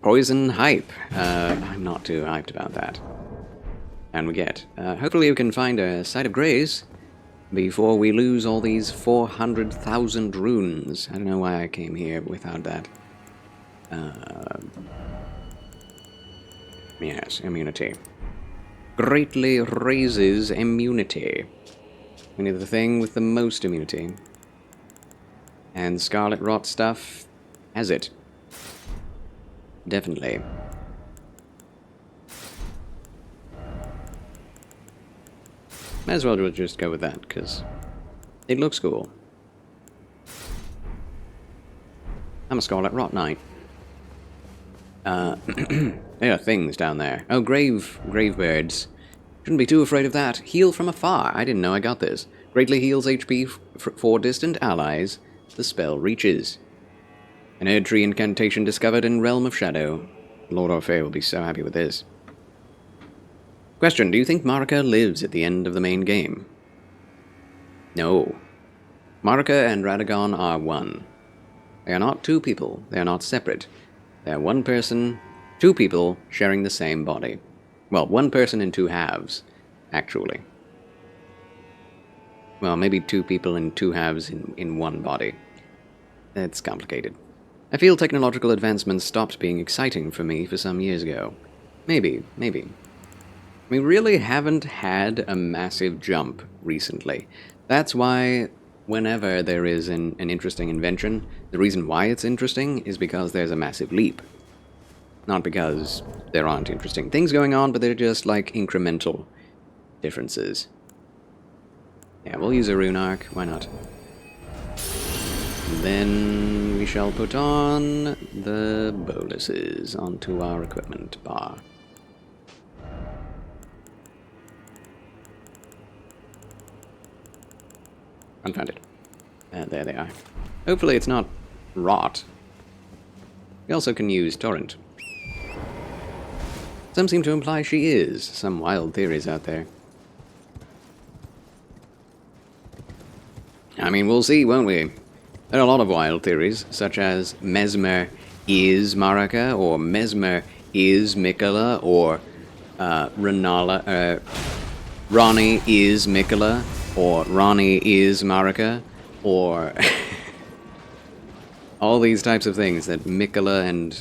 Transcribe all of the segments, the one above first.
Poison hype. I'm not too hyped about that. And we get. Hopefully we can find a site of grace before we lose all these 400,000 runes. I don't know why I came here without that. Yes, immunity. Greatly raises immunity. We need the thing with the most immunity. And Scarlet Rot stuff has it. Definitely. Might as well just go with that, because it looks cool. I'm a Scarlet Rot Knight. There are things down there. Oh, grave birds. Shouldn't be too afraid of that. Heal from afar. I didn't know I got this. Greatly heals HP for distant allies. The spell reaches. An Erdtree incantation discovered in Realm of Shadow. Lord Orphe will be so happy with this. Question, do you think Marika lives at the end of the main game? No. Marika and Radagon are one. They are not two people. They are not separate. They are one person, two people sharing the same body. Well, one person in two halves, actually. Well, maybe two people in two halves in one body. It's complicated. I feel technological advancements stopped being exciting for me for some years ago. Maybe. We really haven't had a massive jump recently. That's why whenever there is an interesting invention, the reason why it's interesting is because there's a massive leap. Not because there aren't interesting things going on, but they're just like incremental differences. Yeah, we'll use a rune arc, why not? And then we shall put on the boluses onto our equipment bar. Unfounded. There they are. Hopefully it's not rot. We also can use torrent. Some seem to imply she is. Some wild theories out there. I mean, we'll see, won't we? There are a lot of wild theories, such as Mesmer is Marika, or Mesmer is Mikola, or Ronnie is Mikola, or Ronnie is Marika, or all these types of things that Mikola and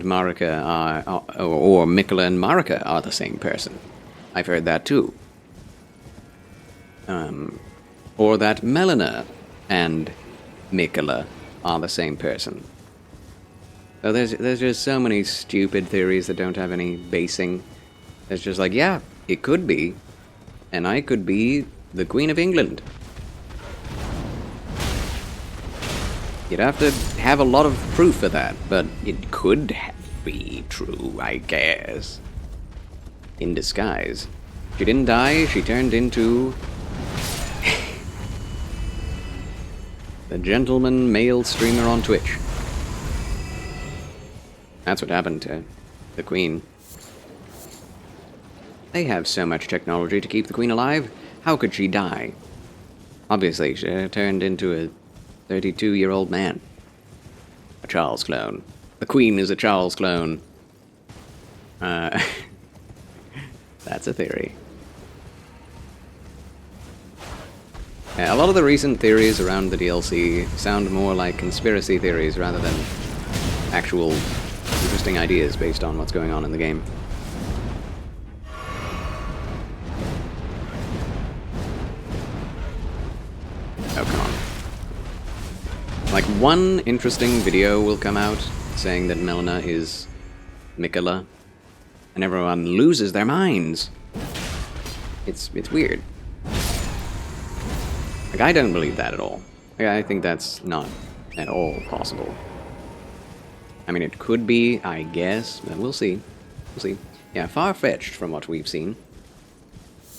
Marika are, or Mikola and Marika are the same person. I've heard that too. Or that Melina and Mikola are the same person. So there's just so many stupid theories that don't have any basing. It's just like, yeah, it could be. And I could be the Queen of England. You'd have to have a lot of proof for that, but it could be true, I guess. In disguise. She didn't die, she turned into the gentleman male streamer on Twitch. That's what happened to the Queen. They have so much technology to keep the Queen alive. How could she die? Obviously, she turned into a 32-year-old man. A Charles clone. The Queen is a Charles clone. That's a theory. Yeah, a lot of the recent theories around the DLC sound more like conspiracy theories rather than actual interesting ideas based on what's going on in the game. Oh, come on. Like, one interesting video will come out saying that Melina is Mikola, and everyone loses their minds. It's weird. Like, I don't believe that at all. Like, I think that's not at all possible. I mean, it could be, I guess, but we'll see. We'll see. Yeah, far-fetched from what we've seen.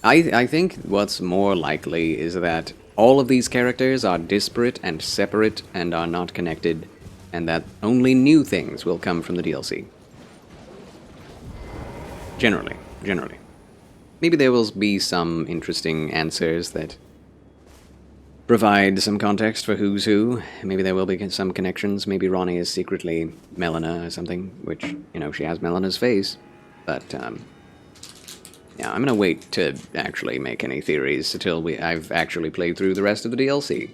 I think what's more likely is that all of these characters are disparate and separate and are not connected, and that only new things will come from the DLC. Generally. Maybe there will be some interesting answers that provide some context for who's who. Maybe there will be some connections. Maybe Ronnie is secretly Melina or something, which, she has Melina's face. But, yeah, I'm gonna wait to actually make any theories until I've actually played through the rest of the DLC.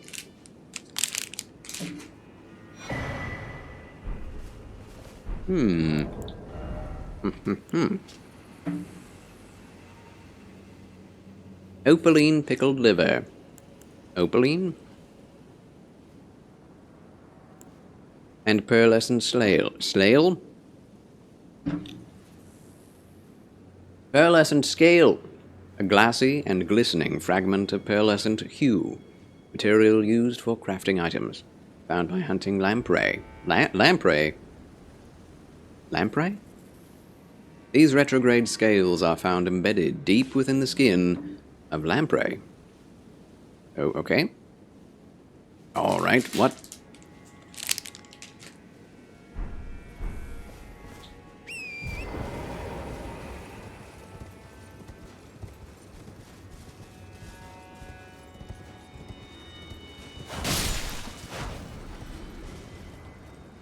Opaline pickled liver. Opaline? And pearlescent slail? Pearlescent scale. A glassy and glistening fragment of pearlescent hue. Material used for crafting items. Found by hunting lamprey. Lamprey? Lamprey? These retrograde scales are found embedded deep within the skin of lamprey. Oh, okay. Alright, what?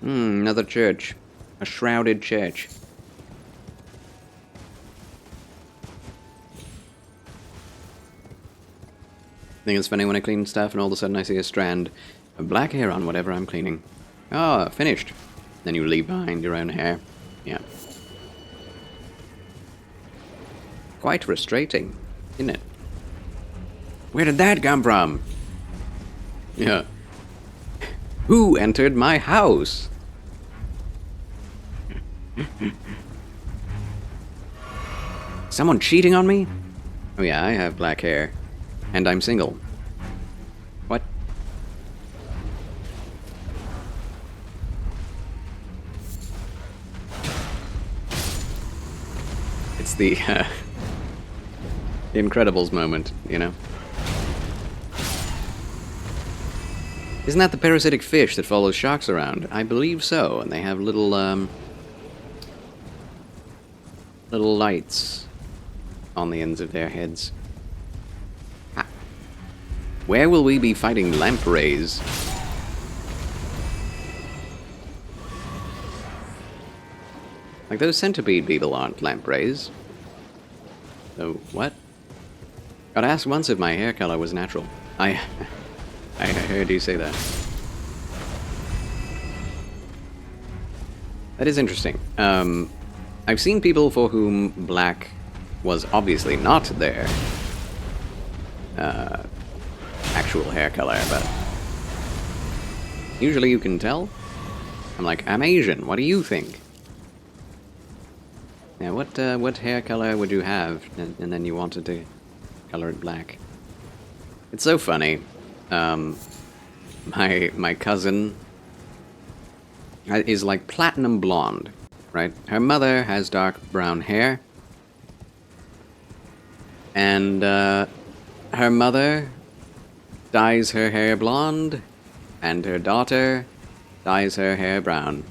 Another church. A shrouded church. I think it's funny when I clean stuff and all of a sudden I see a strand of black hair on whatever I'm cleaning. Oh, finished. Then you leave behind your own hair. Yeah. Quite frustrating, isn't it? Where did that come from? Yeah. Who entered my house? Someone cheating on me? Oh yeah, I have black hair. And I'm single. What? It's the Incredibles moment, Isn't that the parasitic fish that follows sharks around? I believe so, and they have little lights on the ends of their heads. Where will we be fighting lampreys? Like, those centipede people aren't lampreys. So, what? Got asked once if my hair color was natural. I heard you say that. That is interesting. I've seen people for whom black was obviously not their actual hair color, but usually you can tell. I'm like, I'm Asian, what do you think? Yeah, what hair color would you have, and then you wanted to color it black? It's so funny. My cousin is like platinum blonde, right? Her mother has dark brown hair, and her mother dyes her hair blonde, and her daughter dyes her hair brown.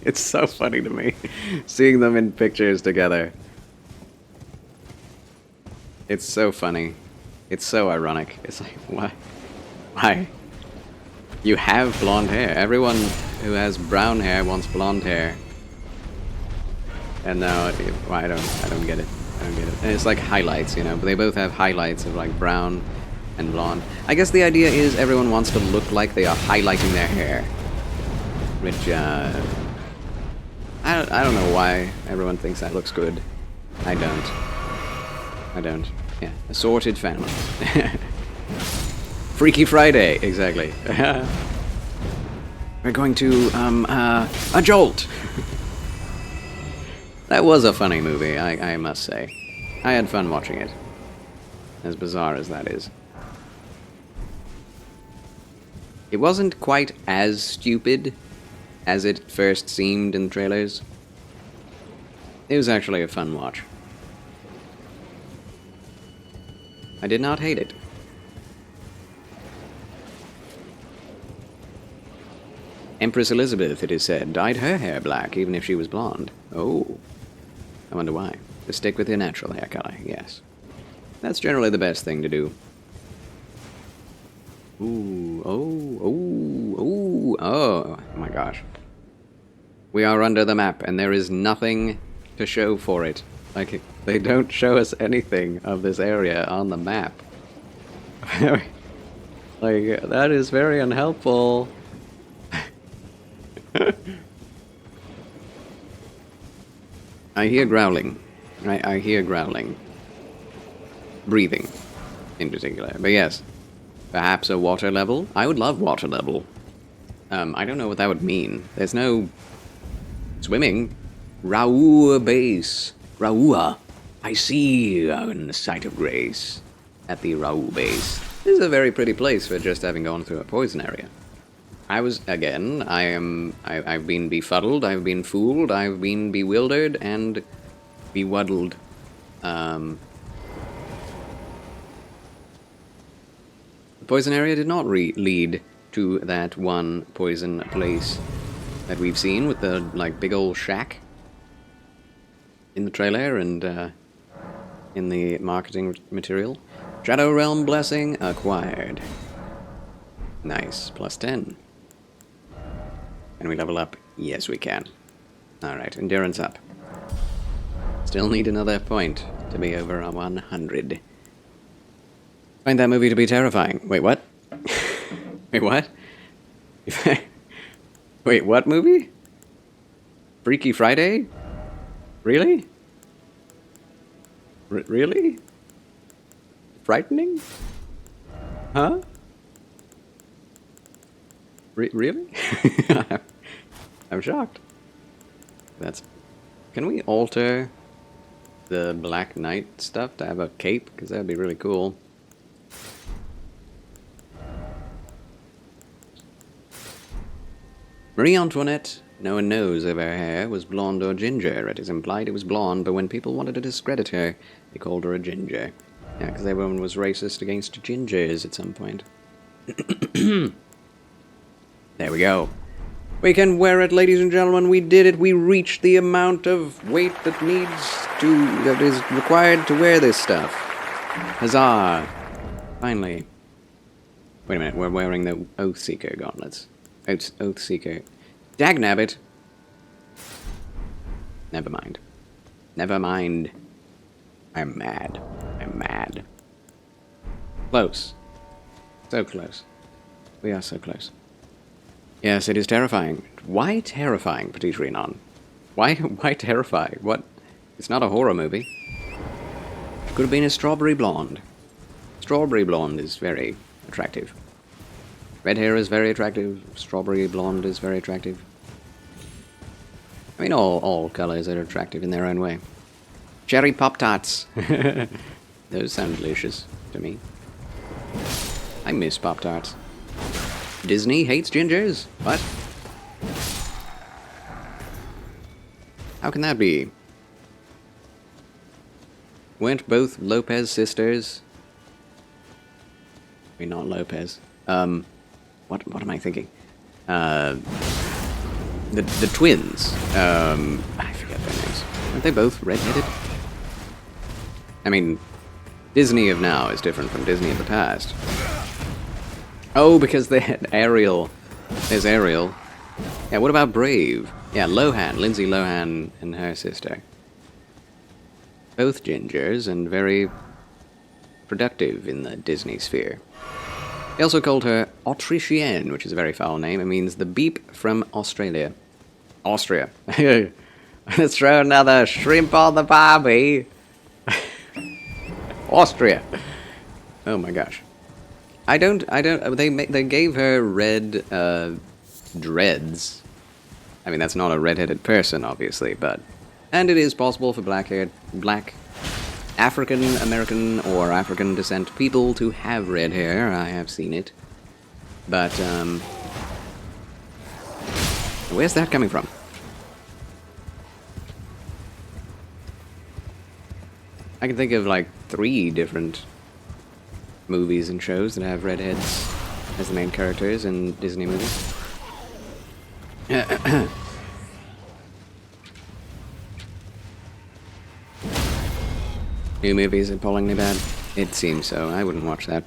It's so funny to me, seeing them in pictures together. It's so funny. It's so ironic. It's like, why? Why? You have blonde hair. Everyone who has brown hair wants blonde hair. And now, I don't get it. I don't get it. And it's like highlights, but they both have highlights of like brown and blonde. I guess the idea is everyone wants to look like they are highlighting their hair. Which, I don't know why everyone thinks that looks good. I don't. Yeah, assorted family. Freaky Friday, exactly. We're going to, a jolt! That was a funny movie, I must say. I had fun watching it. As bizarre as that is. It wasn't quite as stupid as it first seemed in the trailers. It was actually a fun watch. I did not hate it. Empress Elizabeth, it is said, dyed her hair black even if she was blonde. Oh. I wonder why. To stick with your natural hair color, yes. That's generally the best thing to do. Ooh, oh my gosh. We are under the map, and there is nothing to show for it. Like, they don't show us anything of this area on the map. Like, that is very unhelpful. I hear growling. I hear growling. Breathing, in particular. But yes, perhaps a water level? I would love water level. I don't know what that would mean. There's no swimming. Raua base. Raua. I see you in the sight of grace. At the Raua base. This is a very pretty place for just having gone through a poison area. I've been befuddled, I've been fooled, I've been bewildered, and bewuddled. The poison area did not lead to that one poison place that we've seen with the, like, big old shack in the trailer and in the marketing material. Shadow Realm Blessing acquired. Nice, plus 10. Can we level up? Yes, we can. Alright, endurance up. Still need another point to be over a 100. Find that movie to be terrifying. Wait, what? Wait, what? Wait, what movie? Freaky Friday? Really? Really? Frightening? Huh? Really? I'm shocked. Can we alter the Black Knight stuff to have a cape? Because that would be really cool. Marie Antoinette, no one knows if her hair was blonde or ginger. It is implied it was blonde, but when people wanted to discredit her, they called her a ginger. Yeah, because everyone was racist against gingers at some point. There we go. We can wear it, ladies and gentlemen. We did it. We reached the amount of weight that is required to wear this stuff. Huzzah! Finally. Wait a minute. We're wearing the Oathseeker gauntlets. Oathseeker. Dagnabbit. Never mind. Never mind. I'm mad. I'm mad. Close. So close. We are so close. Yes, it is terrifying. Why terrifying, Petite Renan? Why terrifying? What? It's not a horror movie. It could have been a strawberry blonde. Strawberry blonde is very attractive. Red hair is very attractive. Strawberry blonde is very attractive. I mean, all colors are attractive in their own way. Cherry Pop-Tarts. Those sound delicious to me. I miss Pop-Tarts. Disney hates gingers? What? How can that be? Weren't both Lopez sisters? I mean, not Lopez. What am I thinking? The twins. I forget their names. Aren't they both redheaded? I mean, Disney of now is different from Disney of the past. Oh, because they had Ariel. There's Ariel. Yeah, what about Brave? Yeah, Lohan. Lindsay Lohan and her sister. Both gingers and very productive in the Disney sphere. They also called her Autrichienne, which is a very foul name. It means the beep from Australia. Austria. Let's throw another shrimp on the barbie. Austria. Oh my gosh. They gave her red, dreads. I mean, that's not a redheaded person, obviously, but... And it is possible for black African American or African descent people to have red hair. I have seen it. But, where's that coming from? I can think of, like, 3 different movies and shows that have redheads as the main characters in Disney movies. New movies appallingly bad. It seems so. I wouldn't watch that.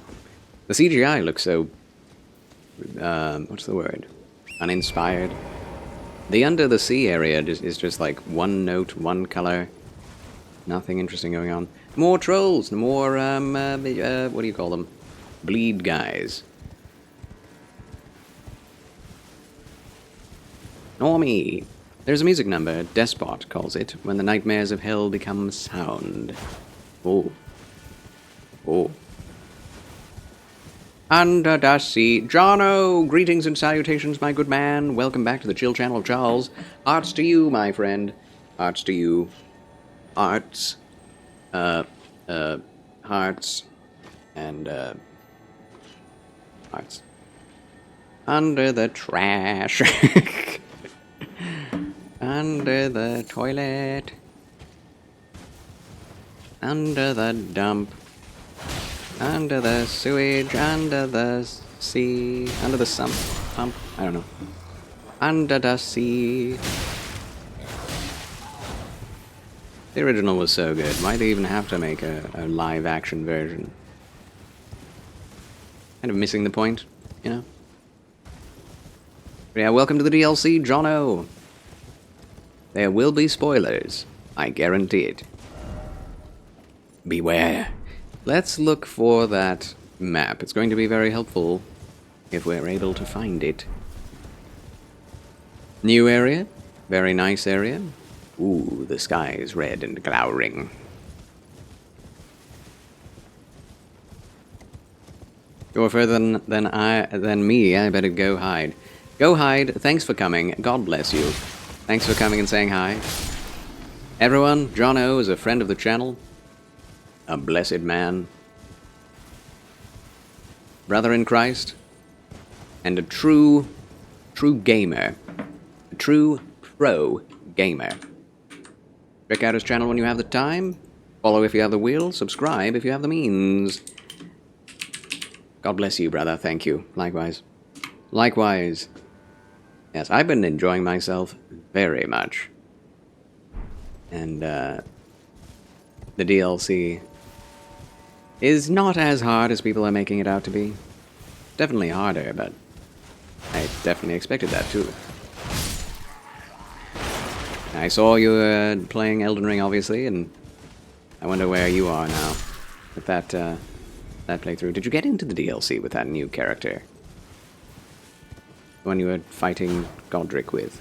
The CGI looks so... what's the word? Uninspired. The under the sea area is just like one note, one color. Nothing interesting going on. More trolls, more, what do you call them? Bleed guys. Normie. There's a music number, Despot calls it, when the nightmares of hell become sound. Oh. Oh. Under the sea. Jono! Greetings and salutations, my good man. Welcome back to the chill channel of Charles. Hearts to you, my friend. Hearts to you. Hearts. Hearts. And, hearts. Under the trash. Under the toilet. Under the dump. Under the sewage. Under the sea. Under the sump. Pump. I don't know. Under the sea. The original was so good. Why'd they even have to make a live action version? Kind of missing the point, you know? But yeah, welcome to the DLC, Jono. There will be spoilers. I guarantee it. Beware. Let's look for that map. It's going to be very helpful if we're able to find it. New area. Very nice area. Ooh, the sky is red and glowering. You're further than me. I better go hide. Go hide. Thanks for coming. God bless you. Thanks for coming and saying hi. Everyone, Jono is a friend of the channel. A blessed man. Brother in Christ. And a true gamer. A true pro gamer. Check out his channel when you have the time. Follow if you have the will. Subscribe if you have the means. God bless you, brother. Thank you. Likewise. Likewise. Yes, I've been enjoying myself very much. And, the DLC is not as hard as people are making it out to be. Definitely harder, but I definitely expected that, too. I saw you playing Elden Ring, obviously, and I wonder where you are now with that playthrough. Did you get into the DLC with that new character? The one you were fighting Godric with?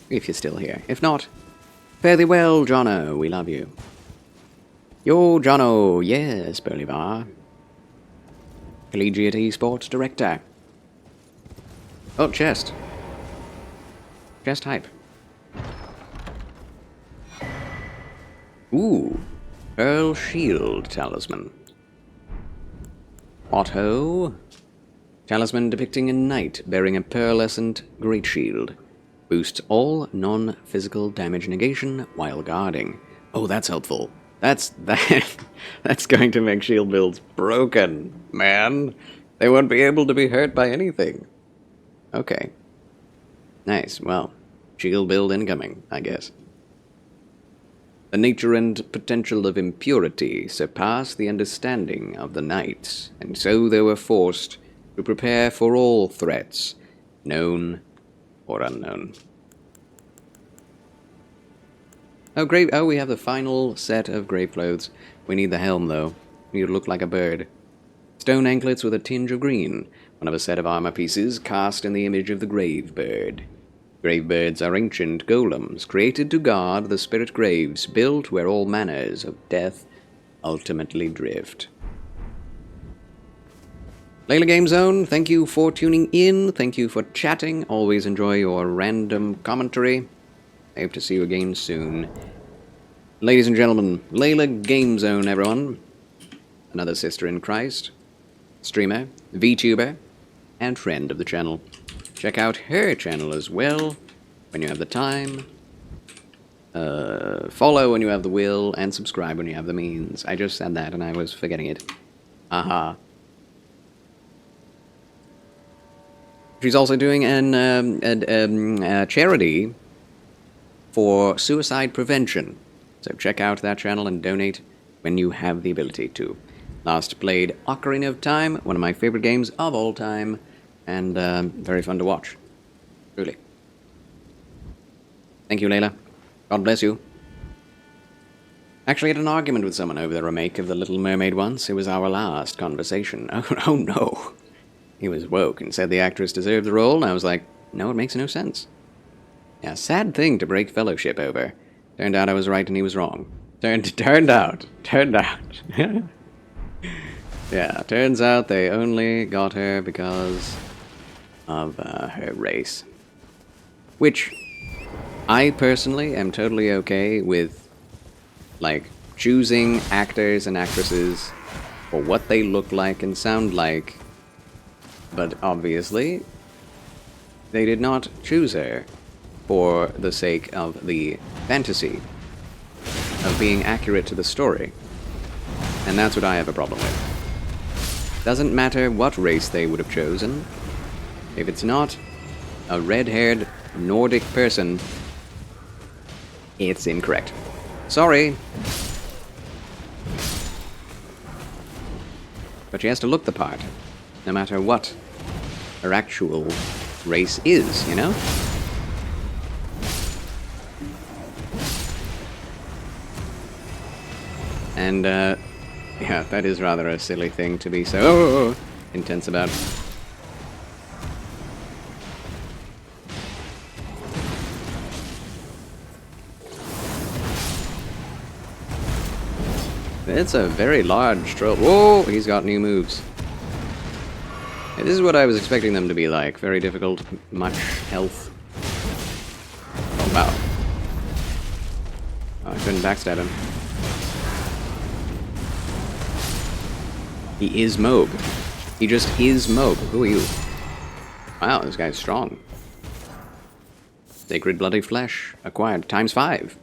If you're still here. If not, fare thee well, Jono. We love you. Yo, Jono. Yes, Bolivar. Collegiate Esports Director. Oh, chest. Chest hype. Ooh. Pearl Shield Talisman. Otto. Talisman depicting a knight bearing a pearlescent great shield. Boosts all non-physical damage negation while guarding. Oh, that's helpful. That's going to make shield builds broken, man. They won't be able to be hurt by anything. Okay. Nice. Well, shield build incoming, I guess. The nature and potential of impurity surpass the understanding of the knights, and so they were forced to prepare for all threats, known or unknown. Oh, we have the final set of grave clothes. We need the helm, though. We need to look like a bird. Stone anklets with a tinge of green, one of a set of armor pieces cast in the image of the grave bird. Grave birds are ancient golems, created to guard the spirit graves, built where all manners of death ultimately drift. Layla Game Zone, thank you for tuning in, thank you for chatting, always enjoy your random commentary. I hope to see you again soon. Ladies and gentlemen, Layla Game Zone, everyone. Another sister in Christ, streamer, VTuber, and friend of the channel. Check out her channel as well, when you have the time. Follow when you have the will, and subscribe when you have the means. I just said that and I was forgetting it. Aha. She's also doing a charity for suicide prevention. So check out that channel and donate when you have the ability to. Last played Ocarina of Time, one of my favorite games of all time, and very fun to watch. Truly. Thank you, Layla. God bless you. Actually had an argument with someone over the remake of The Little Mermaid once. It was our last conversation. Oh no. He was woke and said the actress deserved the role, and I was like, no, it makes no sense. Yeah, sad thing to break fellowship over. Turned out I was right and he was wrong. Turned out. Yeah, turns out they only got her because of her race. Which, I personally am totally okay with, like, choosing actors and actresses for what they look like and sound like. But obviously, they did not choose her for the sake of the fantasy of being accurate to the story. And that's what I have a problem with. Doesn't matter what race they would have chosen. If it's not a red-haired Nordic person, it's incorrect. Sorry. But she has to look the part, no matter what her actual race is, you know? And, yeah, that is rather a silly thing to be so intense about. It's a very large troll. Whoa, he's got new moves. Yeah, this is what I was expecting them to be like. Very difficult, much health. Oh, wow. Oh, I couldn't backstab him. He is Moog. He just is Moog. Who are you? Wow, this guy's strong. Sacred bloody flesh. Acquired. ×5.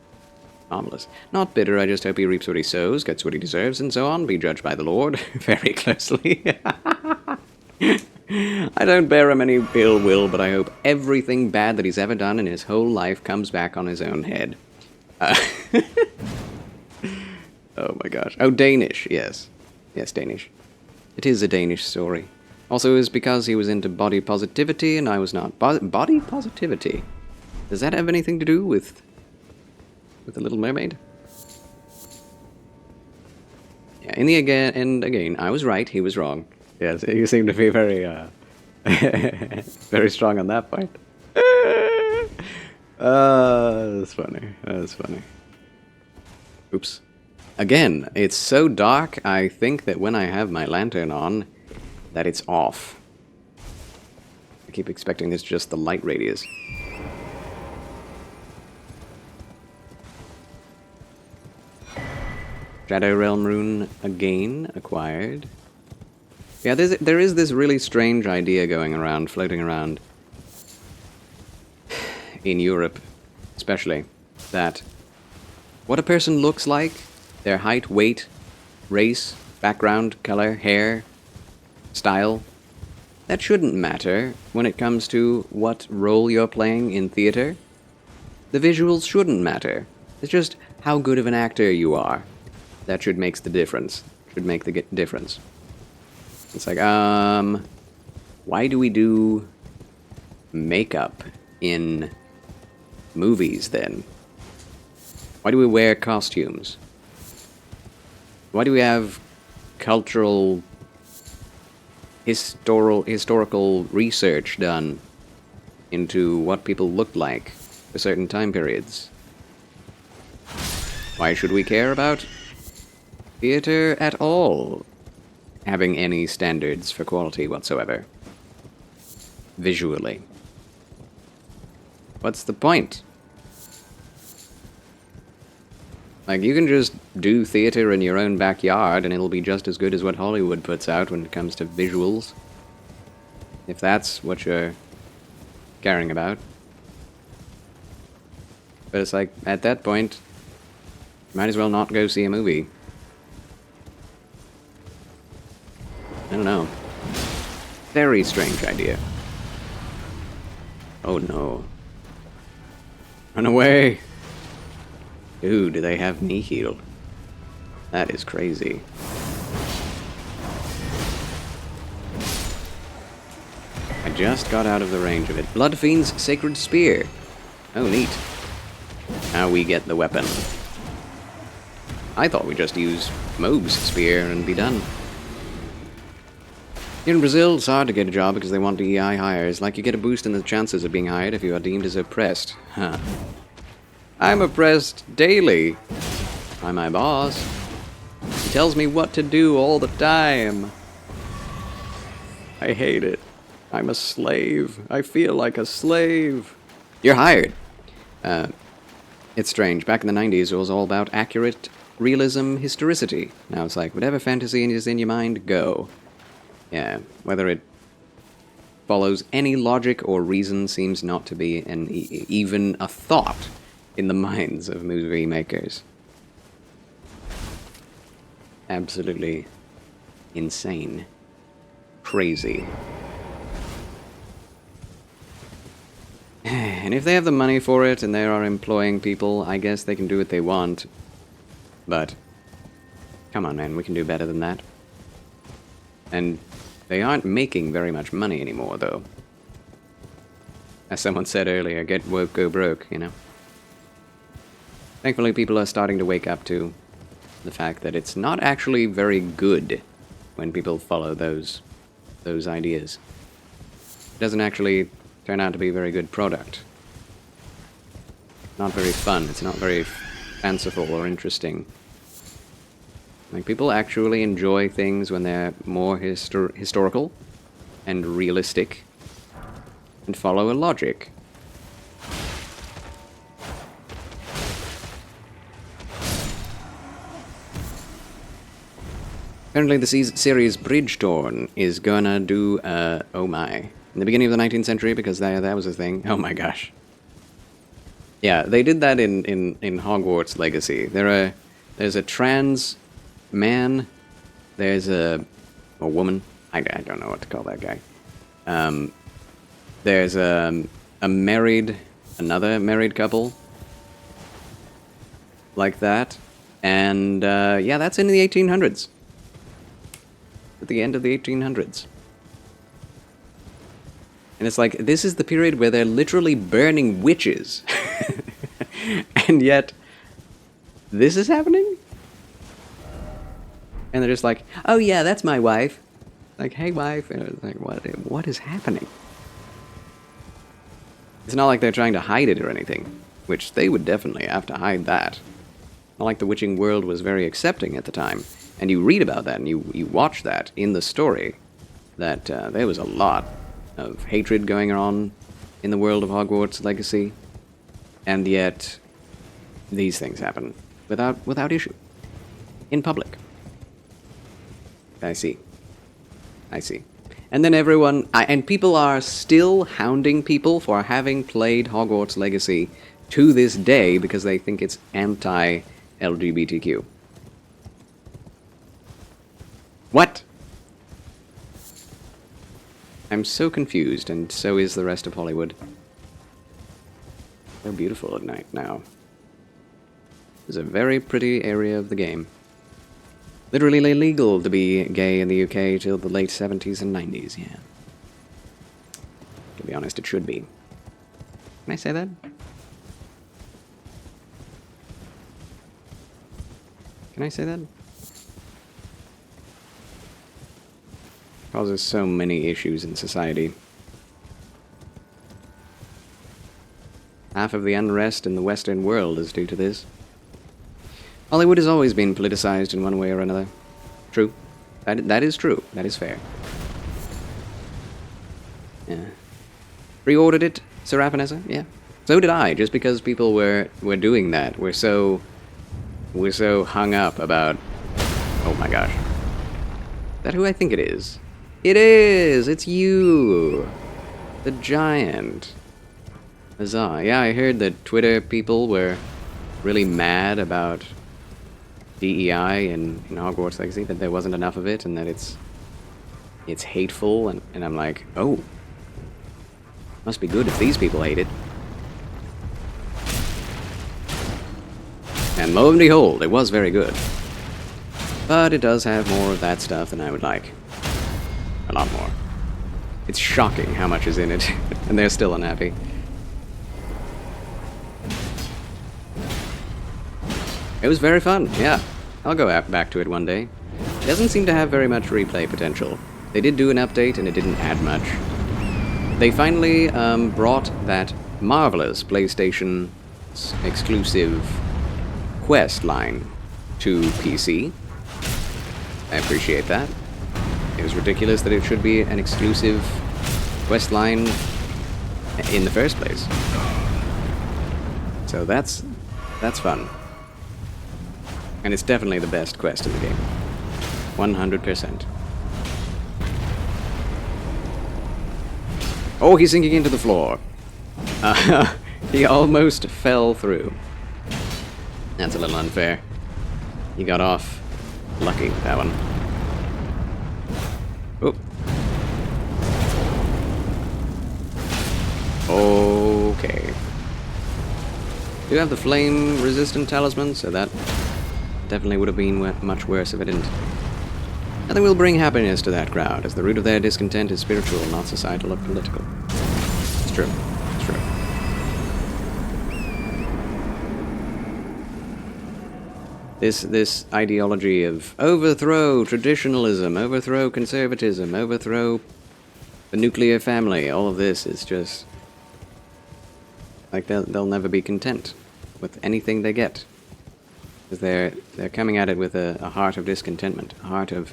Marvelous. Not bitter, I just hope he reaps what he sows, gets what he deserves, and so on. Be judged by the Lord. Very closely. I don't bear him any ill will, but I hope everything bad that he's ever done in his whole life comes back on his own head. Oh my gosh. Oh, Danish, yes. Yes, Danish. It is a Danish story. Also, it was because he was into body positivity and I was not. Body positivity? Does that have anything to do with The Little Mermaid? Yeah, in the again, I was right, he was wrong. Yes, you seem to be very, very strong on that point. That's funny. That's funny. Oops. Again, it's so dark, I think that when I have my lantern on, that it's off. I keep expecting it's just the light radius. Shadow Realm rune again acquired. Yeah, there is this really strange idea going around, floating around, in Europe especially, that what a person looks like, their height, weight, race, background, color, hair, style, that shouldn't matter when it comes to what role you're playing in theater. The visuals shouldn't matter. It's just how good of an actor you are. That should make the difference. Should make the difference. It's like, why do we do makeup in movies then? Why do we wear costumes? Why do we have cultural, historical research done into what people looked like for certain time periods? Why should we care about theater at all having any standards for quality whatsoever? Visually. What's the point? Like, you can just do theater in your own backyard and it'll be just as good as what Hollywood puts out when it comes to visuals. If that's what you're caring about. But it's like, at that point, you might as well not go see a movie. I don't know. Very strange idea. Oh no. Run away! Dude, do they have me healed? That is crazy. just got out of the range of it. Blood Fiend's Sacred Spear. Oh, neat. Now we get the weapon. I thought we'd just use Moog's spear and be done. Here in Brazil, it's hard to get a job because they want DEI hires. Like, you get a boost in the chances of being hired if you are deemed as oppressed. Huh. I'm oppressed daily by my boss. He tells me what to do all the time. I hate it. I'm a slave. I feel like a slave. You're hired. It's strange. Back in the 90s, it was all about accurate realism, historicity. Now it's like, whatever fantasy is in your mind, go. Yeah, whether it follows any logic or reason seems not to be even a thought in the minds of movie makers. Absolutely insane. Crazy. And if they have the money for it and they are employing people, I guess they can do what they want. But, come on, man, we can do better than that. And they aren't making very much money anymore, though. As someone said earlier, get woke, go broke, you know? Thankfully, people are starting to wake up to the fact that it's not actually very good when people follow those ideas. It doesn't actually turn out to be a very good product. Not very fun. It's not very fanciful or interesting. Like, people actually enjoy things when they're more historical and realistic and follow a logic. Apparently the series Bridgetorn is gonna do, oh my, in the beginning of the 19th century, because that was a thing. Oh my gosh. Yeah, they did that in Hogwarts Legacy. There's a trans man, there's a woman, I don't know what to call that guy. There's another married couple, like that, and yeah, that's in the 1800s. At the end of the 1800s. And it's like, this is the period where they're literally burning witches. And yet, this is happening? And they're just like, oh yeah, that's my wife. Like, hey wife. And it's like, what is happening? It's not like they're trying to hide it or anything. Which they would definitely have to hide that. Not like the witching world was very accepting at the time. And you read about that and you watch that in the story. That there was a lot of hatred going on in the world of Hogwarts Legacy. And yet, these things happen without issue. In public. I see. And then everyone... and people are still hounding people for having played Hogwarts Legacy to this day because they think it's anti-LGBTQ. What? I'm so confused, and so is the rest of Hollywood. So beautiful at night now. It's a very pretty area of the game. Literally illegal to be gay in the UK till the late 70s and 90s, yeah. To be honest, it should be. Can I say that? Can I say that? Causes so many issues in society. Half of the unrest in the Western world is due to this. Hollywood has always been politicized in one way or another. True. That is true. That is fair. Yeah. Pre-ordered it, Sir Rapanessa? Yeah. So did I, just because people were doing that. We're so hung up about... Oh my gosh. Is that who I think it is? It is! It's you! The giant. Huzzah. Yeah, I heard that Twitter people were really mad about DEI in Hogwarts Legacy, that there wasn't enough of it, and that it's hateful, and I'm like, oh. Must be good if these people hate it. And lo and behold, it was very good. But it does have more of that stuff than I would like. A lot more. It's shocking how much is in it, and they're still unhappy. It was very fun, yeah. I'll go back to it one day. It doesn't seem to have very much replay potential. They did do an update, and it didn't add much. They finally brought that marvelous PlayStation exclusive quest line to PC. I appreciate that. It was ridiculous that it should be an exclusive quest line in the first place. So that's fun. And it's definitely the best quest in the game. 100%. Oh, he's sinking into the floor. He almost fell through. That's a little unfair. He got off lucky with that one. Oh. Okay. Do have the flame-resistant talisman, so that definitely would have been much worse if it didn't. Nothing will bring happiness to that crowd, as the root of their discontent is spiritual, not societal or political. It's true. It's true. This ideology of overthrow traditionalism, overthrow conservatism, overthrow the nuclear family, all of this is just like they'll never be content with anything they get. Because they're coming at it with a heart of discontentment, a heart of,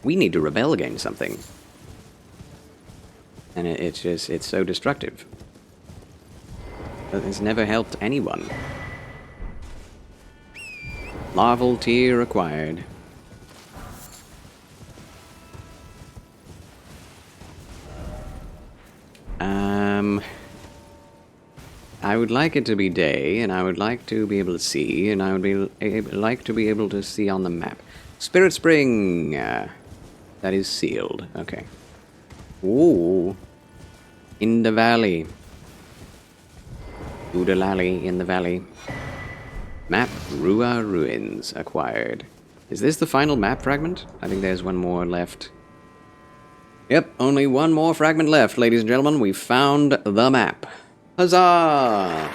we need to rebel against something. And it's so destructive. It's never helped anyone. Larval tier acquired. I would like it to be day, and I would like to be able to see, and I would like to be able to see on the map. Spirit Spring! That is sealed. Okay. Ooh. In the valley. Oodalali in the valley. Map Rua Ruins acquired. Is this the final map fragment? I think there's one more left. Yep, only one more fragment left, ladies and gentlemen. We found the map. Huzzah!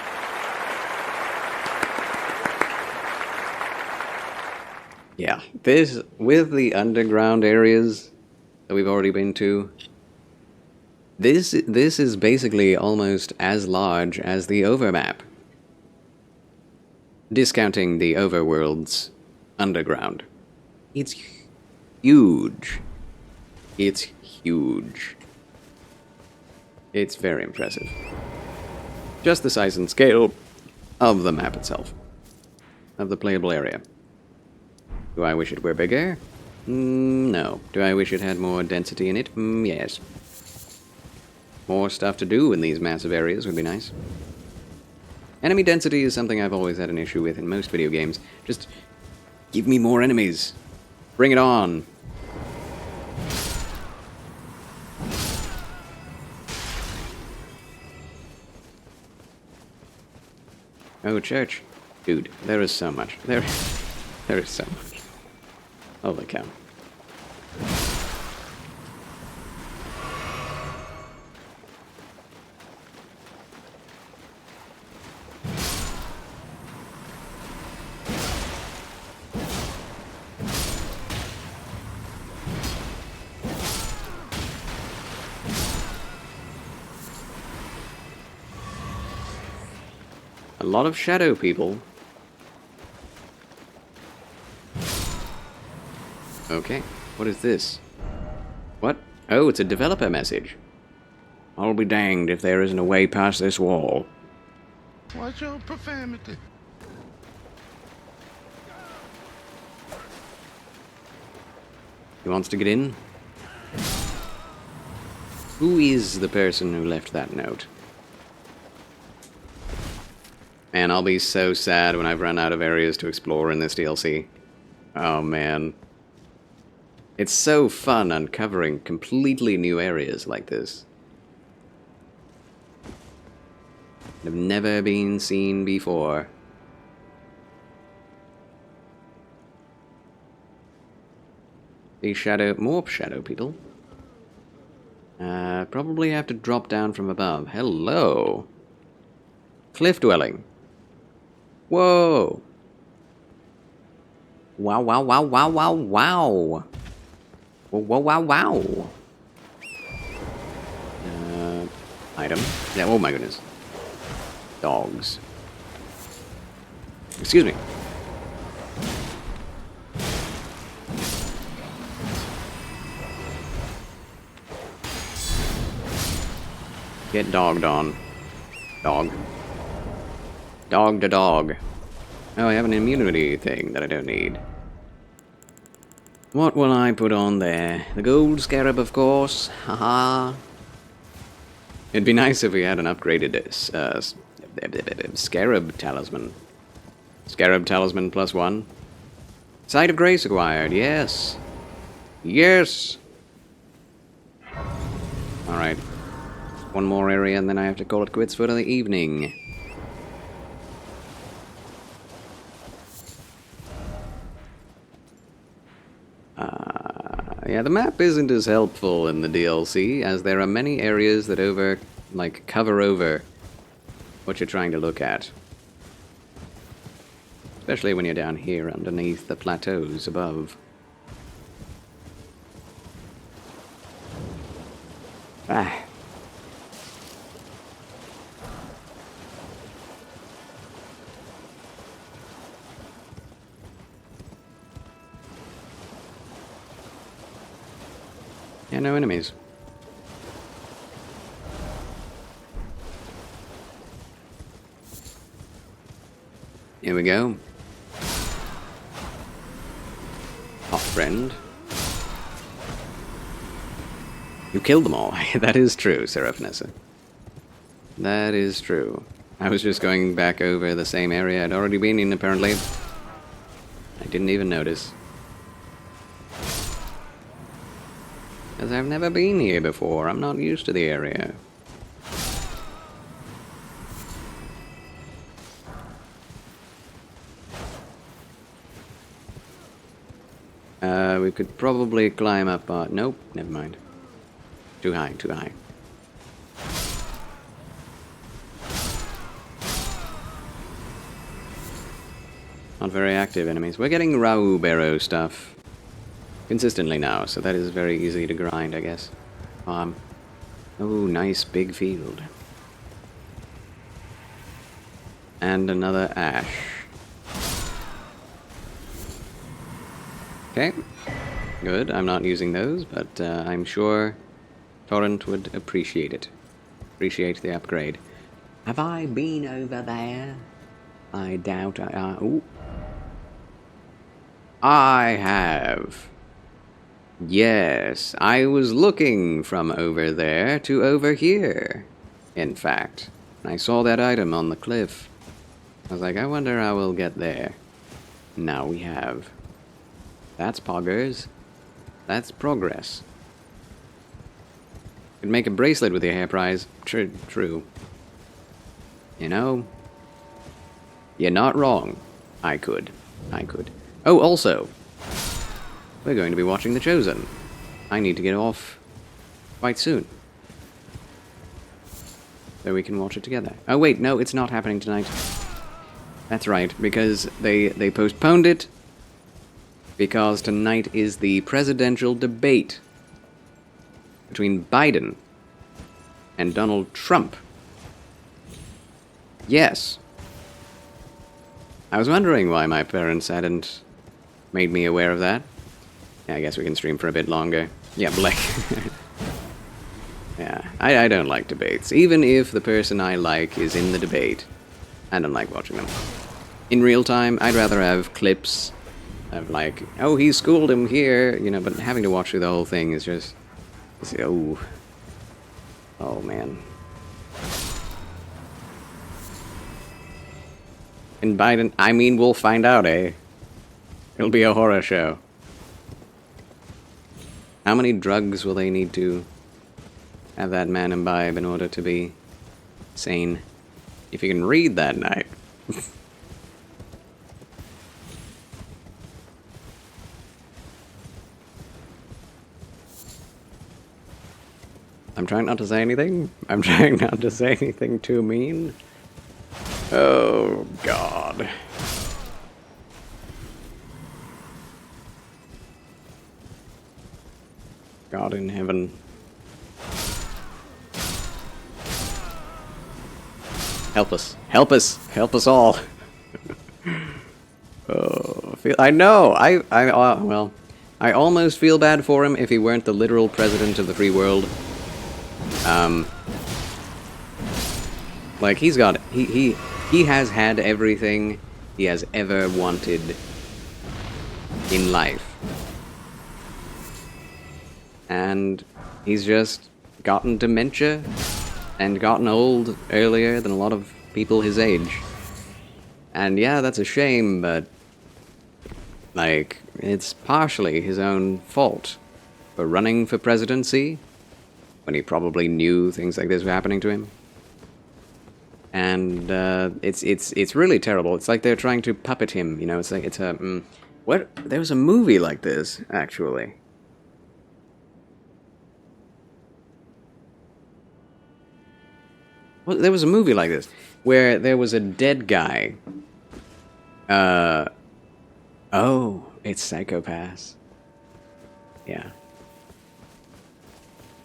Yeah, this, with the underground areas that we've already been to, this is basically almost as large as the overmap. Discounting the overworld's underground. It's huge. It's huge. It's very impressive. Just the size and scale of the map itself. Of the playable area. Do I wish it were bigger? No. Do I wish it had more density in it? Yes. More stuff to do in these massive areas would be nice. Enemy density is something I've always had an issue with in most video games. Just give me more enemies. Bring it on. Oh, church. Dude, there is so much. There is so much. Holy cow. A lot of shadow people. Okay, what is this? What? Oh, it's a developer message. I'll be danged if there isn't a way past this wall. Watch your profanity. He wants to get in? Who is the person who left that note? Man, I'll be so sad when I've run out of areas to explore in this DLC. Oh, man. It's so fun uncovering completely new areas like this. that have never been seen before. These more shadow people. Probably have to drop down from above. Hello. Cliff dwelling. Whoa. Wow, wow, wow, wow, wow, wow. Whoa, whoa, wow, wow. Item. Yeah, oh my goodness. Dogs. Excuse me. Get dogged on. Dog. Dog to dog. Oh, I have an immunity thing that I don't need. What will I put on there? The gold scarab, of course. Haha. It'd be nice if we had an upgraded scarab talisman. Scarab talisman +1. Sight of Grace acquired, yes. Yes! Alright. One more area and then I have to call it quits for the evening. Yeah, the map isn't as helpful in the DLC, as there are many areas that cover over what you're trying to look at. Especially when you're down here underneath the plateaus above. Ah. Yeah, no enemies. Here we go. Hot friend. You killed them all. That is true, Seraphinessa. That is true. I was just going back over the same area I'd already been in, apparently. I didn't even notice. Because I've never been here before. I'm not used to the area. We could probably climb up, nope, never mind. Too high, too high. Not very active enemies. We're getting Rau Barrow stuff consistently now, so that is very easy to grind, I guess. Oh, nice big field. And another ash. Okay. Good, I'm not using those, but I'm sure Torrent would appreciate it. Appreciate the upgrade. Have I been over there? I doubt I... ooh. I have. Yes, I was looking from over there to over here, in fact. I saw that item on the cliff. I was like, I wonder how we'll get there. Now we have. That's poggers. That's progress. Could make a bracelet with your hair prize. True. You know, you're not wrong. I could. Oh, also, we're going to be watching The Chosen. I need to get off quite soon. So we can watch it together. Oh wait, no, it's not happening tonight. That's right, because they postponed it because tonight is the presidential debate between Biden and Donald Trump. Yes. I was wondering why my parents hadn't made me aware of that. Yeah, I guess we can stream for a bit longer. Yeah, Blake. Yeah, I don't like debates. Even if the person I like is in the debate, I don't like watching them. In real time, I'd rather have clips of like, oh, he schooled him here, you know, but having to watch through the whole thing is just... oh man. And Biden, I mean, we'll find out, eh? It'll be a horror show. How many drugs will they need to have that man imbibe in order to be sane? If you can read that night. I'm trying not to say anything. I'm trying not to say anything too mean. Oh, God. God in heaven. Help us. Help us. Help us all. Oh, I know. Well, I almost feel bad for him if he weren't the literal president of the free world. Like, he's got... He has had everything he has ever wanted in life. And he's just gotten dementia and gotten old earlier than a lot of people his age. And yeah, that's a shame, but, like, it's partially his own fault for running for presidency when he probably knew things like this were happening to him. And it's really terrible. It's like they're trying to puppet him, you know. It's like what? There was a movie like this, actually. Well, there was a movie like this where there was a dead guy. Oh, it's Psychopaths. Yeah.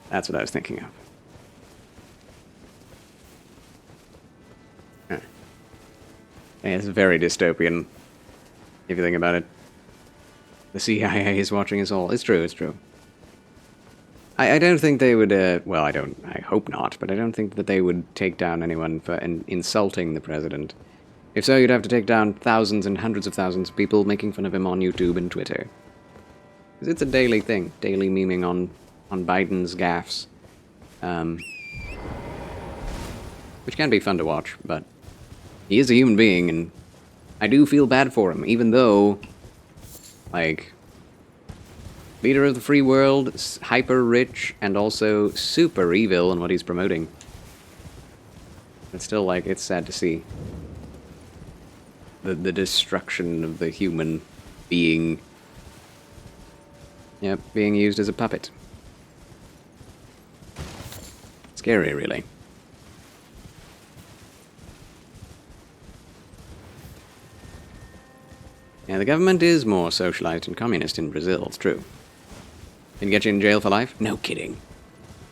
That's what I was thinking of. Huh. Yeah, it's very dystopian, if you think about it. The CIA is watching us all. It's true, it's true. I don't think they would, well, I hope not, but I don't think that they would take down anyone for insulting the president. If so, you'd have to take down thousands and hundreds of thousands of people making fun of him on YouTube and Twitter. Because it's a daily thing, daily memeing on Biden's gaffes. Which can be fun to watch, but he is a human being, and I do feel bad for him, even though, like, leader of the free world, hyper rich, and also super evil in what he's promoting. It's still, like, it's sad to see the destruction of the human being. Yep, being used as a puppet. Scary, really. Yeah, the government is more socialized and communist in Brazil, it's true. Can get you in jail for life? No kidding.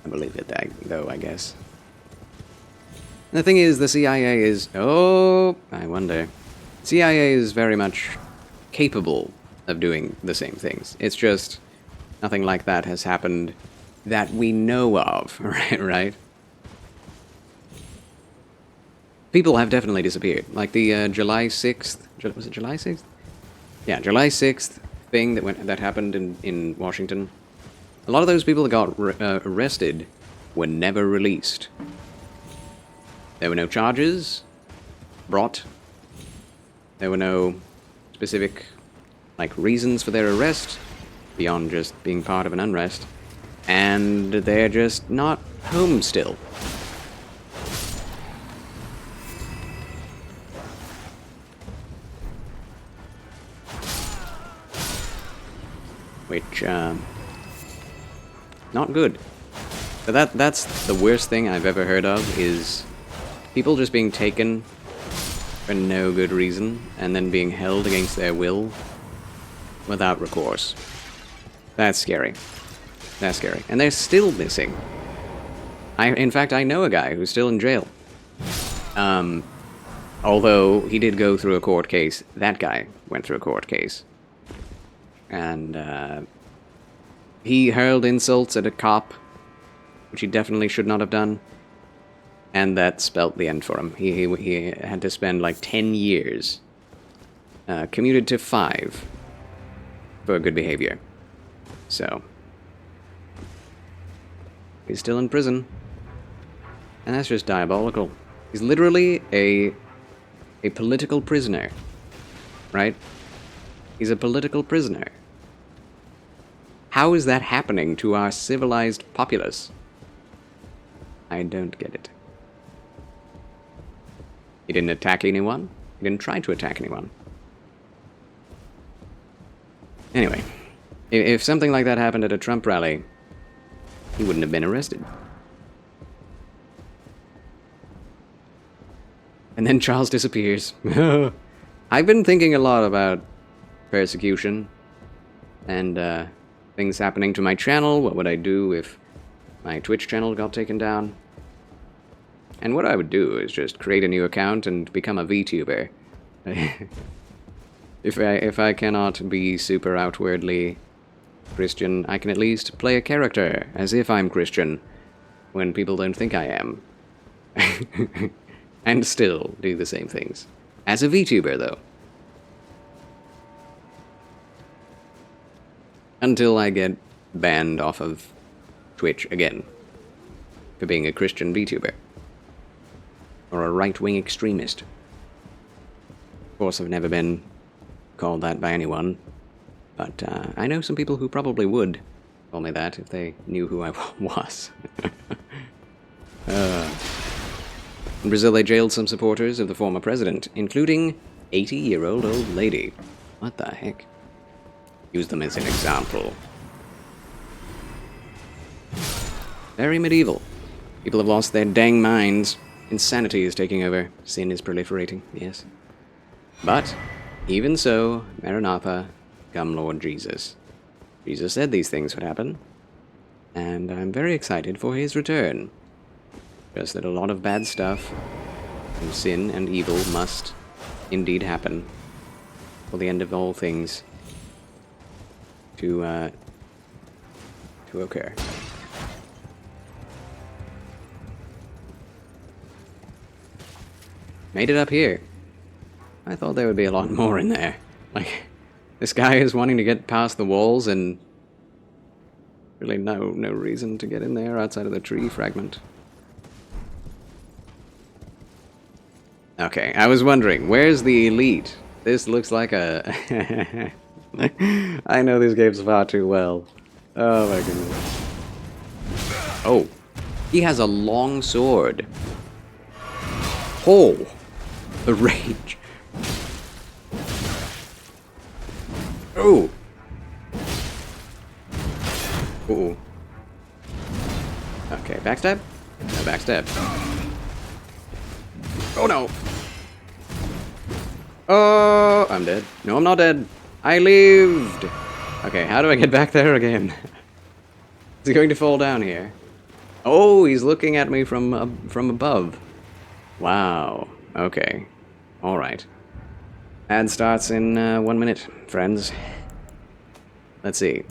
I believe it, though, I guess. And the thing is, the CIA is... Oh, I wonder. CIA is very much capable of doing the same things. It's just nothing like that has happened that we know of, right? People have definitely disappeared. Like the July 6th... Was it July 6th? Yeah, July 6th thing that happened in Washington. A lot of those people that got arrested were never released. There were no charges brought. There were no specific, like, reasons for their arrest beyond just being part of an unrest. And they're just not home still. Which, not good. But that's the worst thing I've ever heard of, is people just being taken for no good reason, and then being held against their will without recourse. That's scary. That's scary. And they're still missing. In fact, I know a guy who's still in jail. Although he did go through a court case. That guy went through a court case. And, he hurled insults at a cop, which he definitely should not have done. And that spelt the end for him. He had to spend like 10 years, commuted to 5 for good behavior. So, he's still in prison. And that's just diabolical. He's literally a political prisoner, right? He's a political prisoner. How is that happening to our civilized populace? I don't get it. He didn't attack anyone. He didn't try to attack anyone. Anyway, if something like that happened at a Trump rally, he wouldn't have been arrested. And then Charles disappears. I've been thinking a lot about persecution and things happening to my channel. What would I do if my Twitch channel got taken down? And what I would do is just create a new account and become a VTuber. If I cannot be super outwardly Christian, I can at least play a character as if I'm Christian when people don't think I am. And still do the same things. As a VTuber, though. Until I get banned off of Twitch again for being a Christian VTuber. Or a right-wing extremist. Of course, I've never been called that by anyone, but I know some people who probably would call me that if they knew who I was. In Brazil, they jailed some supporters of the former president, including 80-year-old old lady. What the heck? Use them as an example. Very medieval. People have lost their dang minds. Insanity is taking over. Sin is proliferating, yes. But, even so, Maranatha, come Lord Jesus. Jesus said these things would happen, and I'm very excited for his return. Just that a lot of bad stuff, and sin and evil must indeed happen for the end of all things to occur. Made it up here. I thought there would be a lot more in there. Like, this guy is wanting to get past the walls and really no reason to get in there outside of the tree fragment. Okay, I was wondering, where's the elite? This looks like a... I know these games far too well. Oh my goodness. Oh, he has a long sword. Oh, the rage. Oh. Ooh. Okay, backstab? No backstab. Oh no! Oh, I'm dead. No, I'm not dead. I lived! Okay, how do I get back there again? Is he going to fall down here? Oh, he's looking at me from above. Wow. Okay. Alright. Ad starts in 1 minute, friends. Let's see.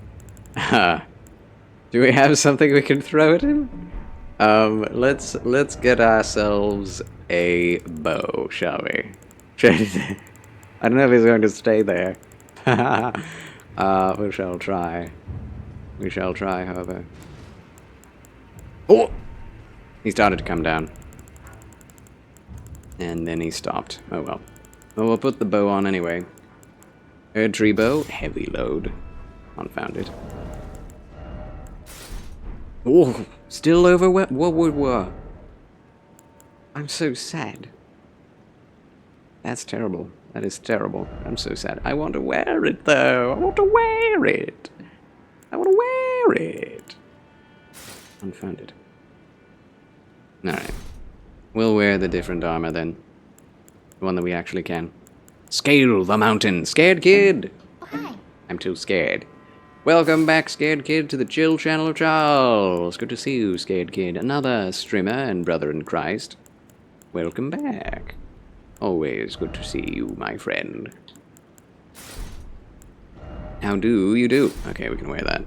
Do we have something we can throw at him? Let's get ourselves a bow, shall we? I don't know if he's going to stay there. We shall try. We shall try, however. Oh! He started to come down. And then he stopped. Oh well. Well, we'll put the bow on anyway. Erdtree bow, heavy load. Unfounded. Oh, still overwhelmed. Whoa. I'm so sad. That's terrible. That is terrible. I'm so sad. I want to wear it, though. I want to wear it. I want to wear it. Unfounded. Alright. We'll wear the different armor, then. The one that we actually can. Scale the mountain. Scared kid! Oh, hi. I'm too scared. Welcome back, Scared Kid, to the Chill Channel of Charles. Good to see you, Scared Kid. Another streamer and brother in Christ. Welcome back. Always good to see you, my friend. How do you do? Okay, we can wear that.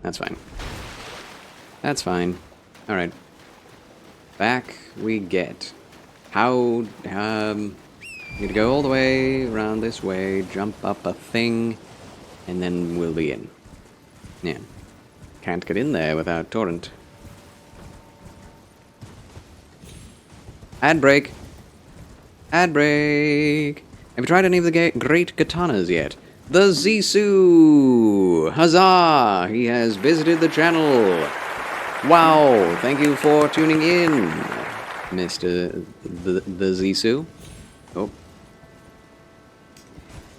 That's fine. That's fine. Alright. Back we get. How, need to go all the way around this way, jump up a thing, and then we'll be in. Yeah. Can't get in there without torrent. Ad break. Ad break. Have you tried any of the great katanas yet? The Zissou! Huzzah! He has visited the channel. Wow! Thank you for tuning in, Mr. the Zissou. Oh.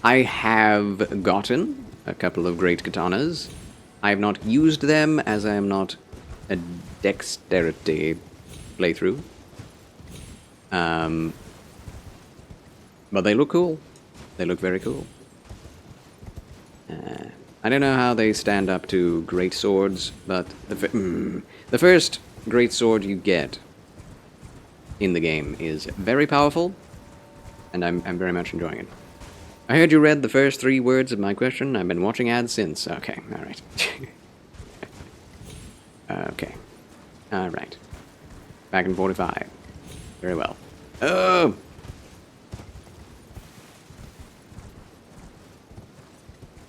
I have gotten a couple of great katanas. I have not used them as I am not a dexterity playthrough. But they look cool. They look very cool. I don't know how they stand up to great swords, but the first great sword you get in the game is very powerful, and I'm very much enjoying it. I heard you read the first 3 words of my question. I've been watching ads since. Okay, alright. Okay. Alright. Back in 45. Very well. Oh!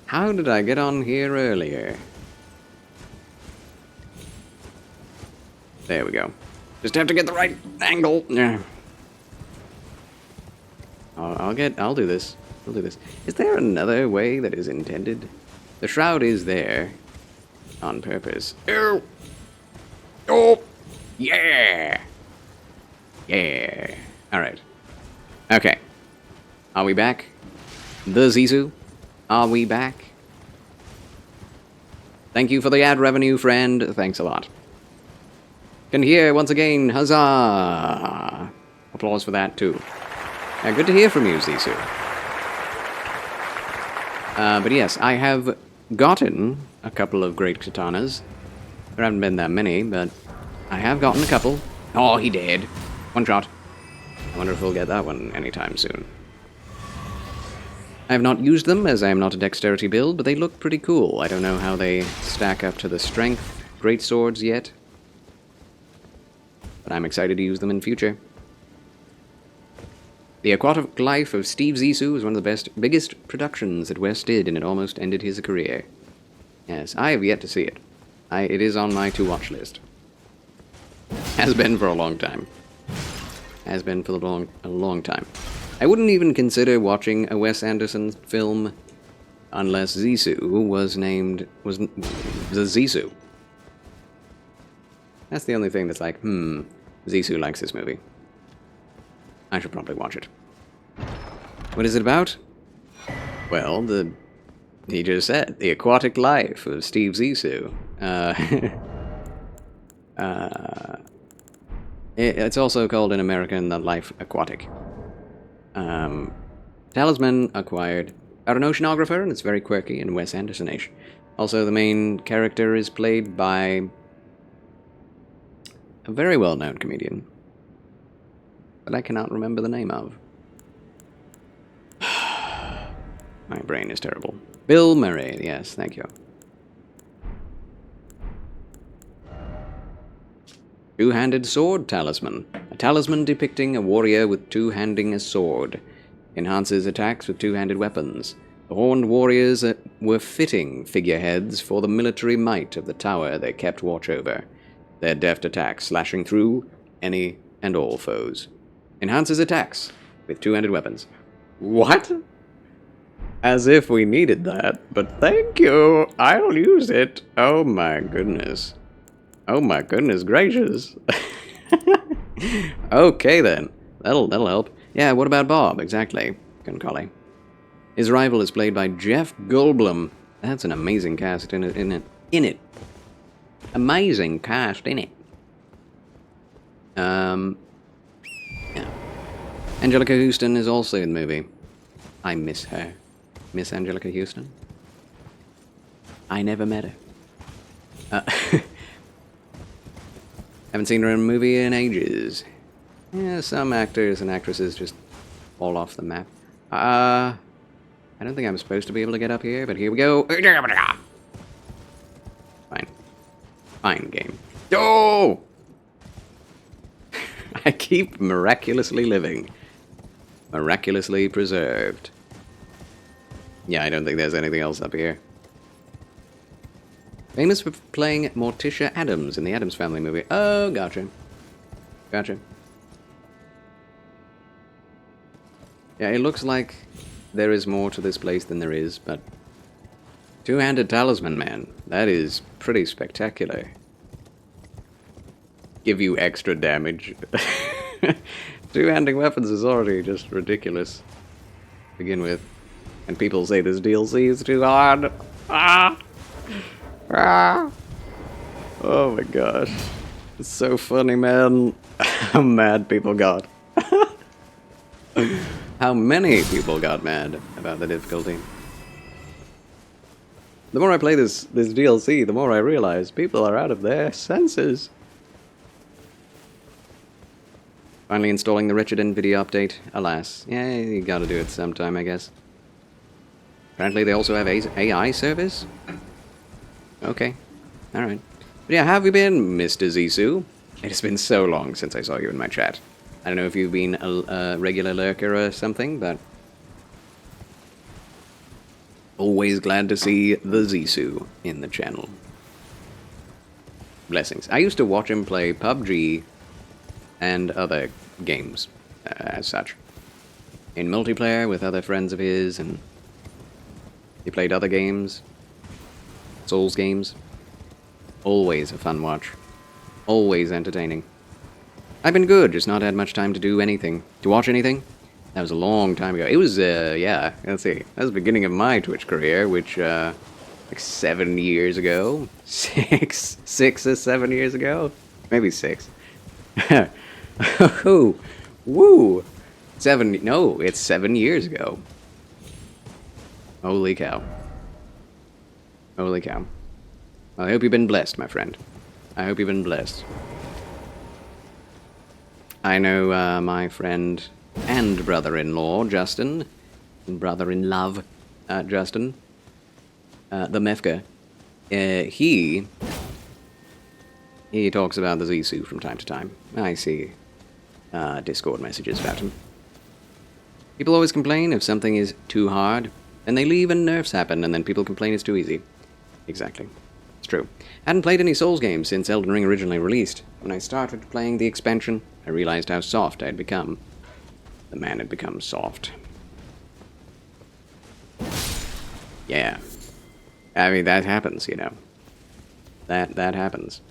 How did I get on here earlier? There we go. Just have to get the right angle. I'll do this. I'll do this. Is there another way that is intended? The shroud is there. On purpose. Oh! Oh! Yeah! Yeah! Alright. Okay. Are we back? The Zissou? Are we back? Thank you for the ad revenue, friend. Thanks a lot. Can hear once again. Huzzah! Applause for that, too. Good to hear from you, Zissou. But yes, I have gotten a couple of great katanas. There haven't been that many, but I have gotten a couple. Oh, he did. One shot. I wonder if we'll get that one anytime soon. I have not used them, as I am not a dexterity build, but they look pretty cool. I don't know how they stack up to the strength great swords yet, but I'm excited to use them in future. The Aquatic Life of Steve Zissou was one of the biggest productions that Wes did, and it almost ended his career. Yes, I have yet to see it. It is on my to-watch list. Has been for a long time. Has been for a long time. I wouldn't even consider watching a Wes Anderson film unless Zissou was the Zissou. That's the only thing that's like, Zissou likes this movie. I should probably watch it. What is it about? Well, he just said, The Aquatic Life of Steve Zissou. It's also called in America The Life Aquatic. Talisman acquired about an oceanographer, and it's very quirky and Wes Anderson-ish. Also, the main character is played by a very well-known comedian that I cannot remember the name of. My brain is terrible. Bill Murray, yes, thank you. Two-handed sword talisman. A talisman depicting a warrior with two-handing a sword. Enhances attacks with two-handed weapons. The horned warriors were fitting figureheads for the military might of the tower they kept watch over. Their deft attacks slashing through any and all foes. Enhances attacks with two-handed weapons. What? As if we needed that, but thank you. I'll use it. Oh my goodness. Oh my goodness gracious. Okay then. That'll help. Yeah, what about Bob? Exactly. Concoli. His rival is played by Jeff Goldblum. That's an amazing cast in it. Amazing cast in it. Yeah. Angelica Houston is also in the movie. I miss her. Miss Angelica Houston. I never met her. Haven't seen her in a movie in ages. Yeah, some actors and actresses just fall off the map. I don't think I'm supposed to be able to get up here, but here we go. Fine. Fine game. Oh! I keep miraculously living. Miraculously preserved. Yeah, I don't think there's anything else up here. Famous for playing Morticia Addams in the Addams Family movie. Oh, gotcha. Gotcha. Yeah, it looks like there is more to this place than there is, but... Two-handed talisman, man. That is pretty spectacular. Give you extra damage. Two-handing weapons is already just ridiculous to begin with. And people say this DLC is too hard. Ah! Ah! Oh my gosh. It's so funny, man. How mad people got. How how many people got mad about the difficulty. The more I play this DLC, the more I realize people are out of their senses. Finally installing the wretched NVIDIA update. Alas. Yeah, you gotta do it sometime, I guess. Apparently they also have AI service? Okay. Alright. But yeah, how have you been, Mr. Zissou? It has been so long since I saw you in my chat. I don't know if you've been a regular lurker or something, but... always glad to see the Zissou in the channel. Blessings. I used to watch him play PUBG and other games, as such. In multiplayer with other friends of his, and he played other games. Souls games. Always a fun watch. Always entertaining. I've been good, just not had much time to do anything. To watch anything? That was a long time ago. It was, yeah, let's see. That was the beginning of my Twitch career, which, like 7 years ago? 6 or 7 years ago? Maybe 6. Oh, woo! No, it's 7 years ago. Holy cow. Holy cow. Well, I hope you've been blessed, my friend. I hope you've been blessed. I know, my friend and brother-in-law, Justin, and brother-in-love, Justin, the Mefka, he talks about the Zissou from time to time. I see Discord messages about him. People always complain if something is too hard, and they leave and nerfs happen, and then people complain it's too easy. Exactly. It's true. Hadn't played any Souls games since Elden Ring originally released. When I started playing the expansion, I realized how soft I had become. The man had become soft. Yeah. I mean, that happens, you know. That happens.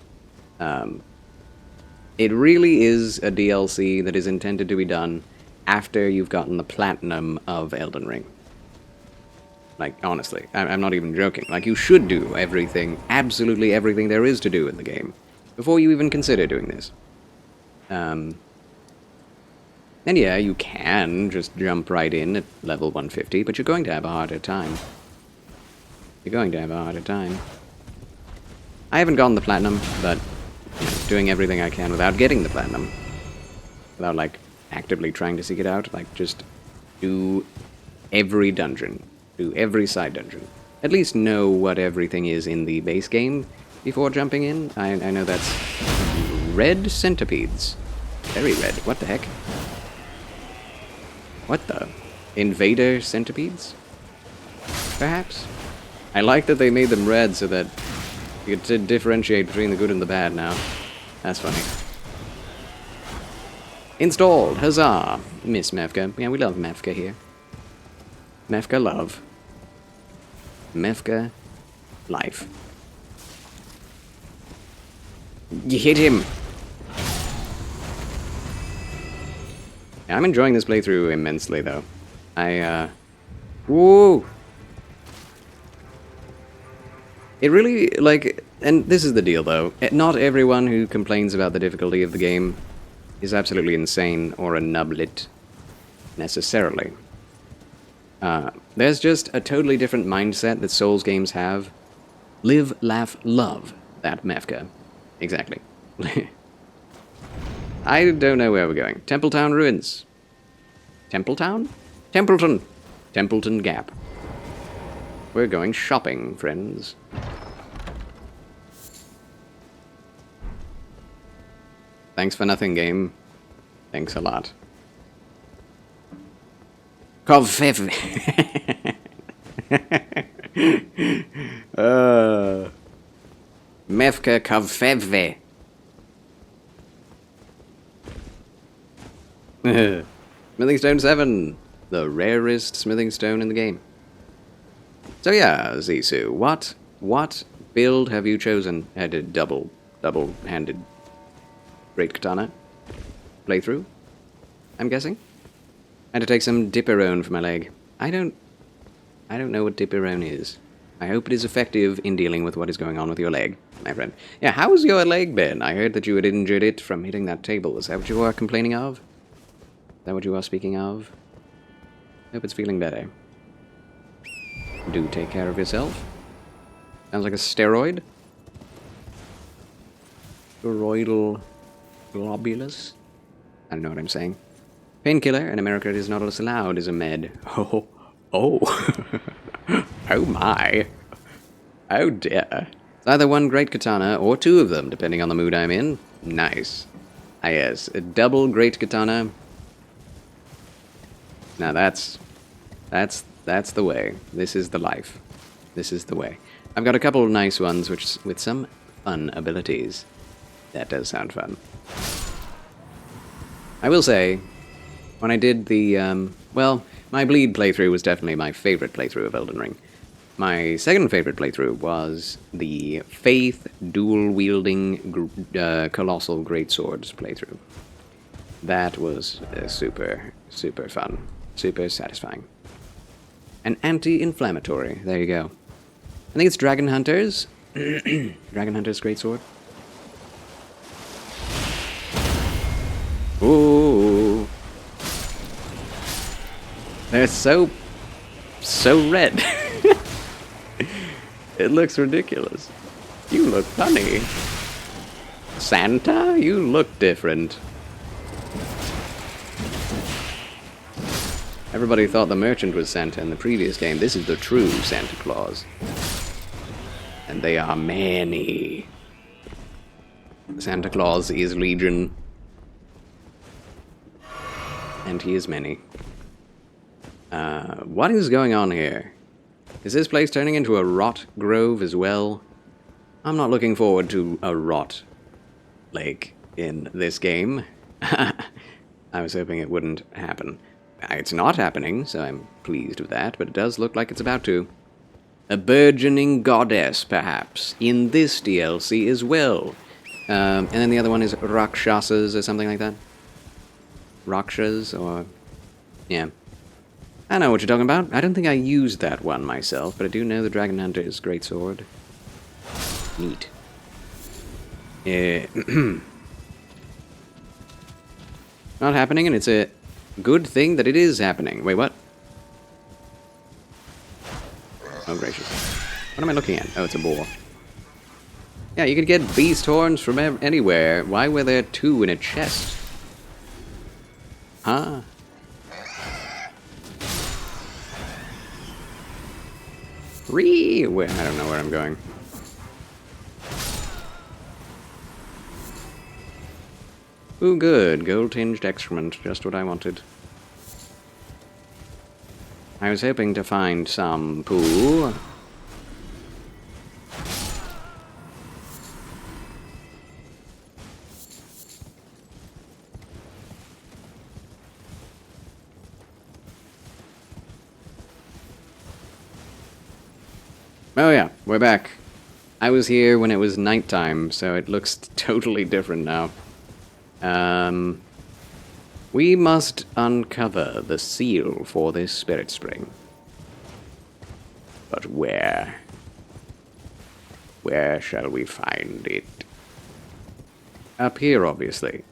It really is a DLC that is intended to be done after you've gotten the platinum of Elden Ring. Like, honestly, I'm not even joking. Like, you should do everything, absolutely everything there is to do in the game, before you even consider doing this. And yeah, you can just jump right in at level 150, but you're going to have a harder time. You're going to have a harder time. I haven't gotten the platinum, but you know, doing everything I can without getting the platinum. Without, like, actively trying to seek it out. Like, just do every dungeon. Do every side dungeon. At least know what everything is in the base game before jumping in. I know that's red centipedes. Very red. What the heck? What the? Invader centipedes? Perhaps? I like that they made them red so that you could differentiate between the good and the bad now. That's funny. Installed! Huzzah! Miss Mefka. Yeah, we love Mefka here. Mefka love. Mefka life. You hit him! Yeah, I'm enjoying this playthrough immensely, though. Whoa! It really, like, and this is the deal, though. Not everyone who complains about the difficulty of the game is absolutely insane or a nublet, necessarily. There's just a totally different mindset that Souls games have. Live, laugh, love. That Mefka. Exactly. I don't know where we're going. Templetown Ruins. Templetown? Templeton. Templeton Gap. We're going shopping, friends. Thanks for nothing, game. Thanks a lot. Kofev. Mefka Kofevve. Smithing Stone 7. The rarest smithing stone in the game. So yeah, Zissou, what build have you chosen? Had a double-handed great katana playthrough, I'm guessing? I had to take some dipperone for my leg. I don't know what dipperone is. I hope it is effective in dealing with what is going on with your leg, my friend. Yeah, how's your leg been? I heard that you had injured it from hitting that table. Is that what you are complaining of? Is that what you are speaking of? Hope it's feeling better. Do take care of yourself. Sounds like a steroid. Steroidal globulus. I don't know what I'm saying. Painkiller. In America, it is not allowed as a med. Oh. Oh. Oh my. Oh dear. It's either one great katana or two of them, depending on the mood I'm in. Nice. Ah yes, a double great katana. Now that's the way. This is the life. This is the way. I've got a couple of nice ones with some fun abilities. That does sound fun. I will say, when I did the, well, my Bleed playthrough was definitely my favorite playthrough of Elden Ring. My second favorite playthrough was the Faith dual-wielding Colossal Greatswords playthrough. That was super, super fun. Super satisfying. And anti-inflammatory. There you go. I think it's Dragon Hunters. Dragon Hunter's Greatsword. Ooh. They're so red. It looks ridiculous. You look funny. Santa, you look different. Everybody thought the merchant was Santa in the previous game. This is the true Santa Claus. And they are many. Santa Claus is legion. And he is many. What is going on here? Is this place turning into a rot grove as well? I'm not looking forward to a rot lake in this game. I was hoping it wouldn't happen. It's not happening, so I'm pleased with that, but it does look like it's about to. A burgeoning goddess, perhaps, in this DLC as well. And then the other one is Rakshasas or something like that. Rakshas, or... yeah. I know what you're talking about. I don't think I used that one myself, but I do know the Dragon Hunter's Greatsword. Neat. Not happening, and it's a good thing that it is happening. Wait, what? Oh, gracious. What am I looking at? Oh, it's a boar. Yeah, you could get beast horns from anywhere. Why were there two in a chest? Huh? Wait, I don't know where I'm going. Ooh, good. Gold-tinged excrement. Just what I wanted. I was hoping to find some poo. Oh yeah, we're back. I was here when it was nighttime, so it looks totally different now. We must uncover the seal for this spirit spring. But where? Where shall we find it? Up here, obviously.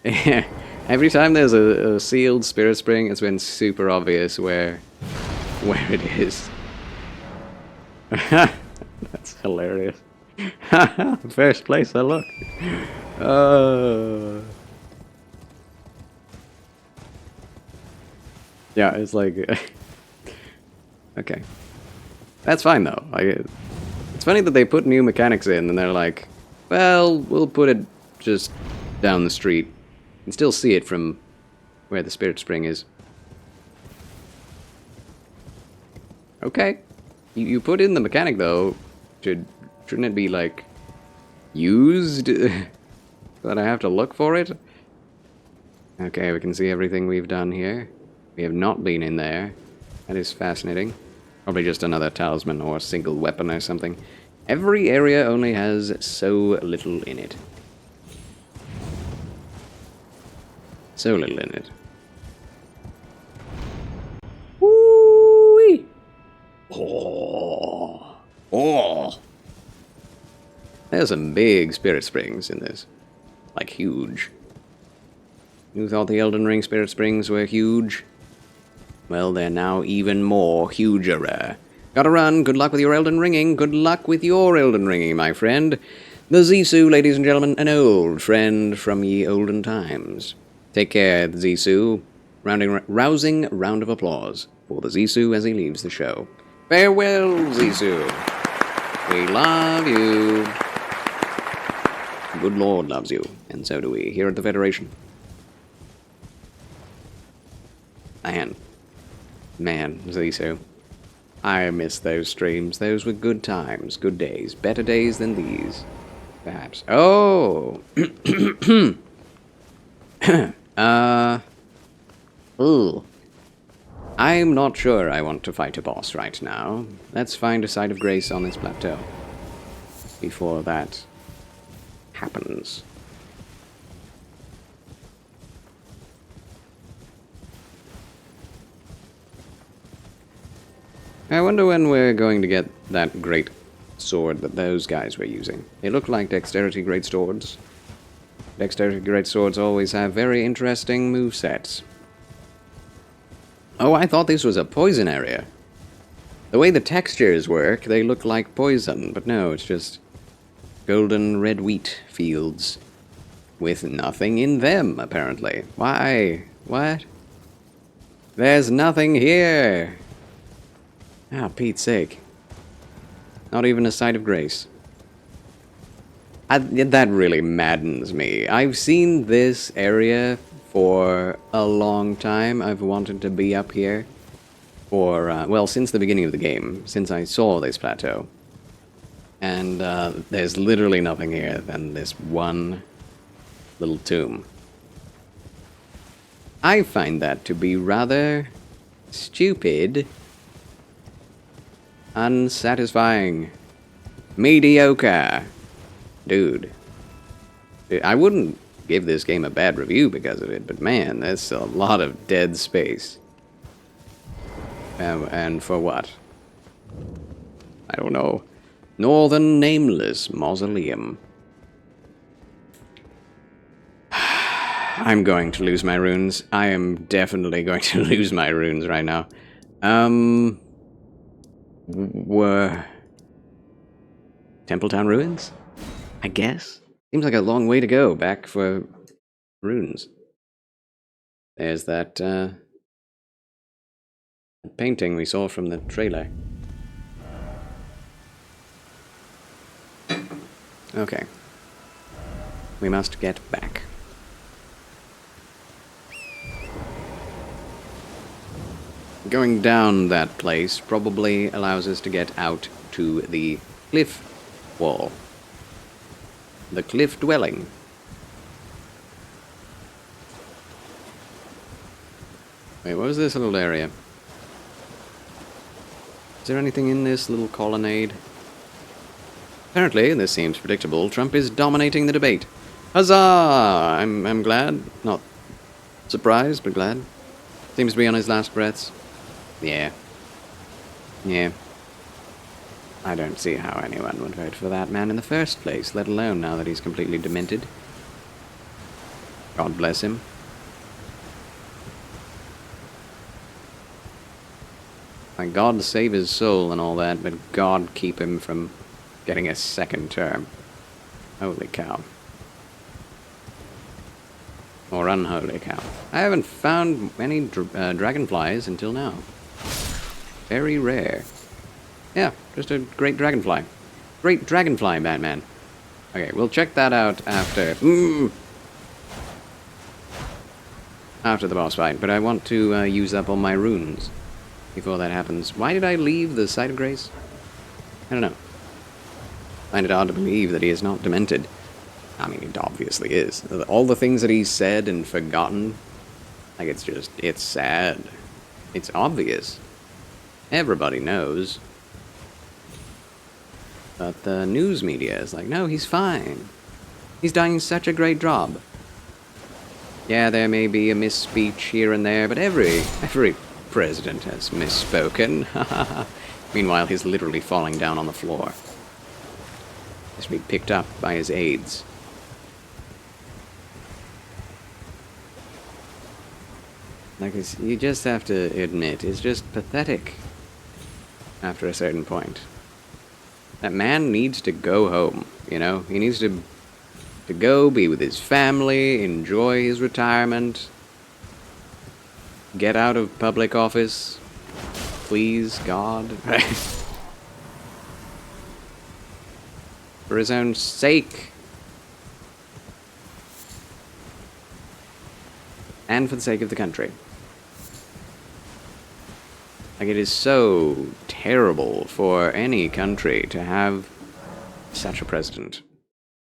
Every time there's a sealed spirit spring, it's been super obvious where it is. That's hilarious. First place I look. Yeah, it's like... okay. That's fine, though. It's funny that they put new mechanics in, and they're like, well, we'll put it just down the street. You can still see it from where the spirit spring is. Okay. You put in the mechanic, though. Shouldn't it be, like, used? That I have to look for it? Okay, we can see everything we've done here. We have not been in there. That is fascinating. Probably just another talisman or a single weapon or something. Every area only has so little in it. So little in it. Woo-wee! Oh! Oh! There's some big spirit springs in this. Like, huge. You thought the Elden Ring spirit springs were huge? Well, they're now even more huger. Gotta run. Good luck with your Elden ringing. Good luck with your Elden ringing, my friend. The Zissou, ladies and gentlemen, an old friend from ye olden times. Take care, Zissou. Rousing round of applause for the Zissou as he leaves the show. Farewell, Zissou. We love you. Good Lord loves you, and so do we here at the Federation. Man, Zissou. I miss those streams. Those were good times, good days, better days than these, perhaps. Oh! Ooh. I'm not sure I want to fight a boss right now. Let's find a site of grace on this plateau before that happens. I wonder when we're going to get that great sword that those guys were using. They look like dexterity great swords. Dexterity great swords always have very interesting movesets. Oh, I thought this was a poison area. The way the textures work, they look like poison, but no, it's just golden red wheat fields with nothing in them, apparently. Why? What? There's nothing here! Ah, Pete's sake. Not even a site of grace. That really maddens me. I've seen this area for a long time. I've wanted to be up here for, well, since the beginning of the game, since I saw this plateau. And there's literally nothing here than this one little tomb. I find that to be rather stupid, unsatisfying, mediocre. Dude. I wouldn't give this game a bad review because of it, but man, there's a lot of dead space. And for what? I don't know. Northern Nameless Mausoleum. I'm going to lose my runes. I am definitely going to lose my runes right now. Templetown Ruins? I guess? Seems like a long way to go back for runes. There's that, painting we saw from the trailer. Okay. We must get back. Going down that place probably allows us to get out to the cliff wall. The cliff dwelling. Wait, what was this little area? Is there anything in this little colonnade? Apparently, this seems predictable, Trump is dominating the debate. Huzzah! I'm glad. Not surprised, but glad. Seems to be on his last breaths. Yeah. I don't see how anyone would vote for that man in the first place, let alone now that he's completely demented. God bless him. Like, God save his soul and all that, but God keep him from getting a second term. Holy cow. Or unholy cow. I haven't found any dragonflies until now. Very rare. Yeah, just a great dragonfly. Great dragonfly, Batman. Okay, we'll check that out after... after the boss fight, but I want to use up all my runes before that happens. Why did I leave the Site of Grace? I don't know. I find it hard to believe that he is not demented. I mean, it obviously is. All the things that he's said and forgotten, like, it's sad. It's obvious. Everybody knows. But the news media is like, no, he's fine. He's doing such a great job. Yeah, there may be a misspeech here and there, but every president has misspoken. Meanwhile, he's literally falling down on the floor. Has to be picked up by his aides. Like, you just have to admit, it's just pathetic after a certain point. That man needs to go home, you know? He needs to go be with his family, enjoy his retirement, get out of public office, please, God. For his own sake. And for the sake of the country. Like, it is so terrible for any country to have such a president.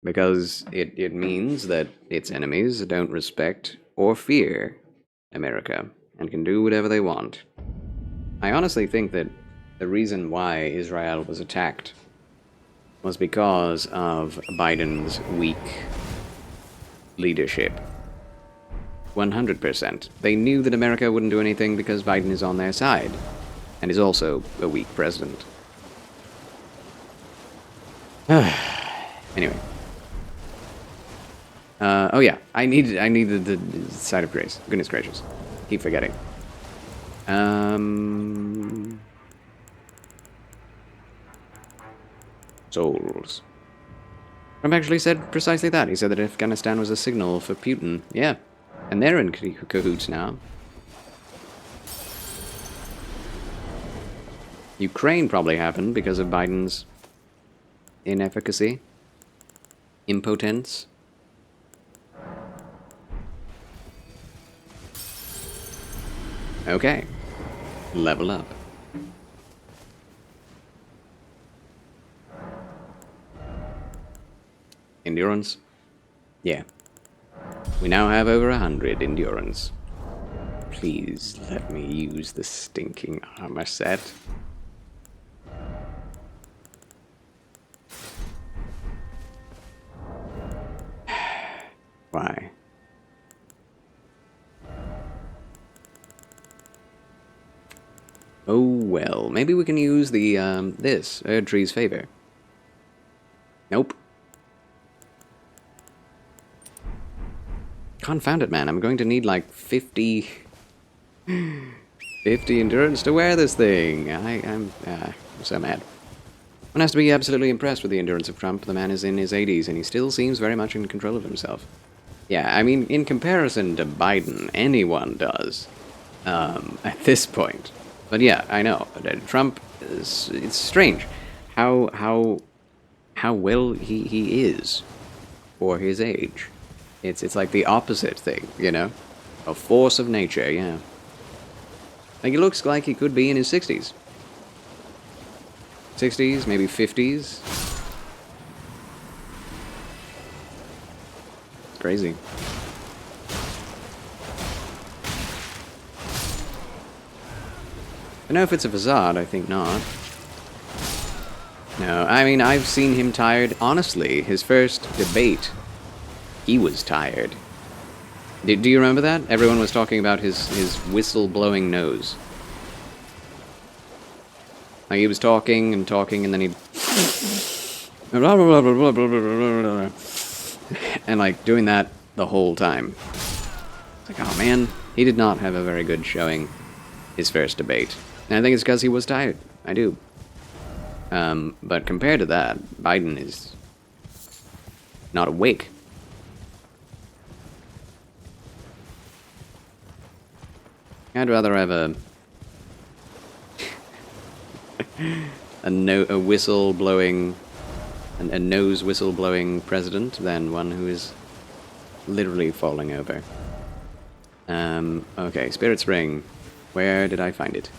Because it means that its enemies don't respect or fear America and can do whatever they want. I honestly think that the reason why Israel was attacked was because of Biden's weak leadership. 100%. They knew that America wouldn't do anything because Biden is on their side, and is also a weak president. Anyway. Oh yeah, I needed the side of grace. Goodness gracious. Keep forgetting. Souls. Trump actually said precisely that. He said that Afghanistan was a signal for Putin. Yeah. And they're in cahoots now. Ukraine probably happened because of Biden's inefficacy. Impotence. Okay. Level up. Endurance? Yeah. We now have over 100 endurance. Please let me use the stinking armor set. Why? Oh well, maybe we can use the, this, Erdtree's favor. Nope. Confound it, man, I'm going to need like 50 endurance to wear this thing. I'm so mad. One has to be absolutely impressed with the endurance of Trump. The man is in his 80s and he still seems very much in control of himself. Yeah, I mean, in comparison to Biden, anyone does, at this point. But yeah, I know. Trump, it's strange how well he is for his age. It's like the opposite thing, you know? A force of nature, yeah. Like, he looks like he could be in his 60s. 60s, maybe 50s. It's crazy. I know if it's a facade, I think not. No, I mean, I've seen him tired. Honestly, his first debate, he was tired. Do you remember that? Everyone was talking about his whistle-blowing nose. Like, he was talking, and then he'd... and, like, doing that the whole time. It's like, oh, man, he did not have a very good showing his first debate. And I think it's because he was tired. I do. But compared to that, Biden is not awake. I'd rather have a whistle blowing, a nose whistle blowing president than one who is literally falling over. Okay, Spirit Spring. Where did I find it?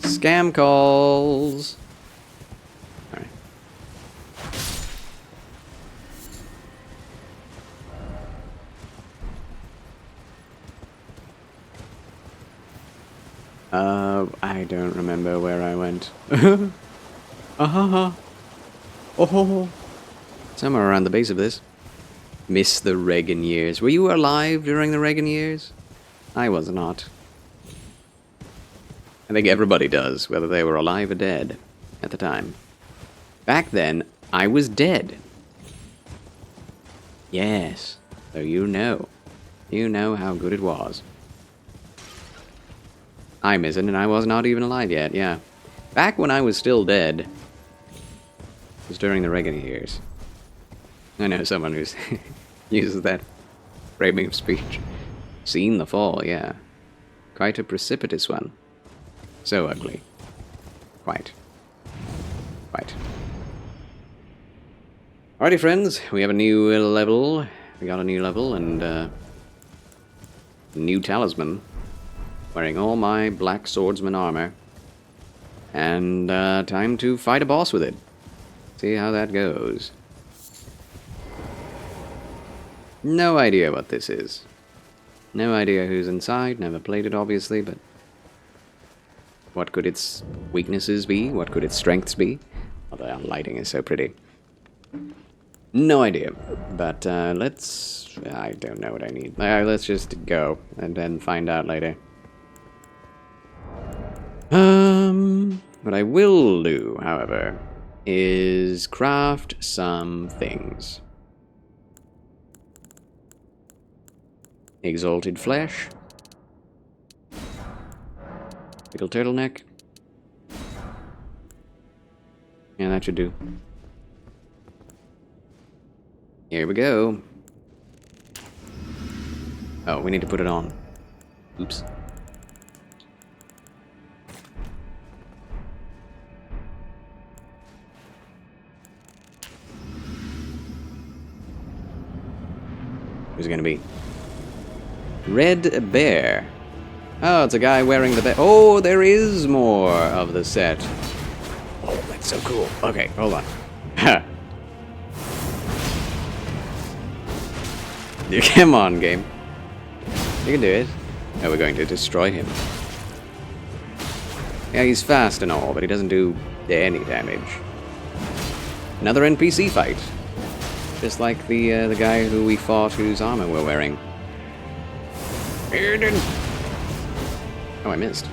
Scam calls. Alright. I don't remember where I went. Oh, somewhere around the base of this. Miss the Reagan years. Were you alive during the Reagan years? I was not. I think everybody does, whether they were alive or dead at the time. Back then, I was dead. Yes. So you know. You know how good it was. I'm missing, and I was not even alive yet, yeah. Back when I was still dead. It was during the Reagan years. I know someone who's uses that framing of speech. Seen the fall, yeah. Quite a precipitous one. So ugly. Quite. Alrighty, friends, we have a new level. We got a new level and a new talisman. Wearing all my black swordsman armor. And time to fight a boss with it. See how that goes. No idea what this is. No idea who's inside. Never played it, obviously, but what could its weaknesses be? What could its strengths be? Although the lighting is so pretty. No idea. But let's... I don't know what I need. Let's just go and then find out later. What I will do, however, is craft some things. Exalted flesh. Pickled turtleneck. Yeah, that should do. Here we go. Oh, we need to put it on. Oops. Who's it gonna be? Red Bear. Oh, it's a guy wearing the bear. Oh, there is more of the set. Oh, that's so cool. Okay, hold on. Come on, game. You can do it. Oh, we're going to destroy him. Yeah, he's fast and all, but he doesn't do any damage. Another NPC fight. Just like the guy who we fought whose armor we're wearing. Erdden! Oh, I missed.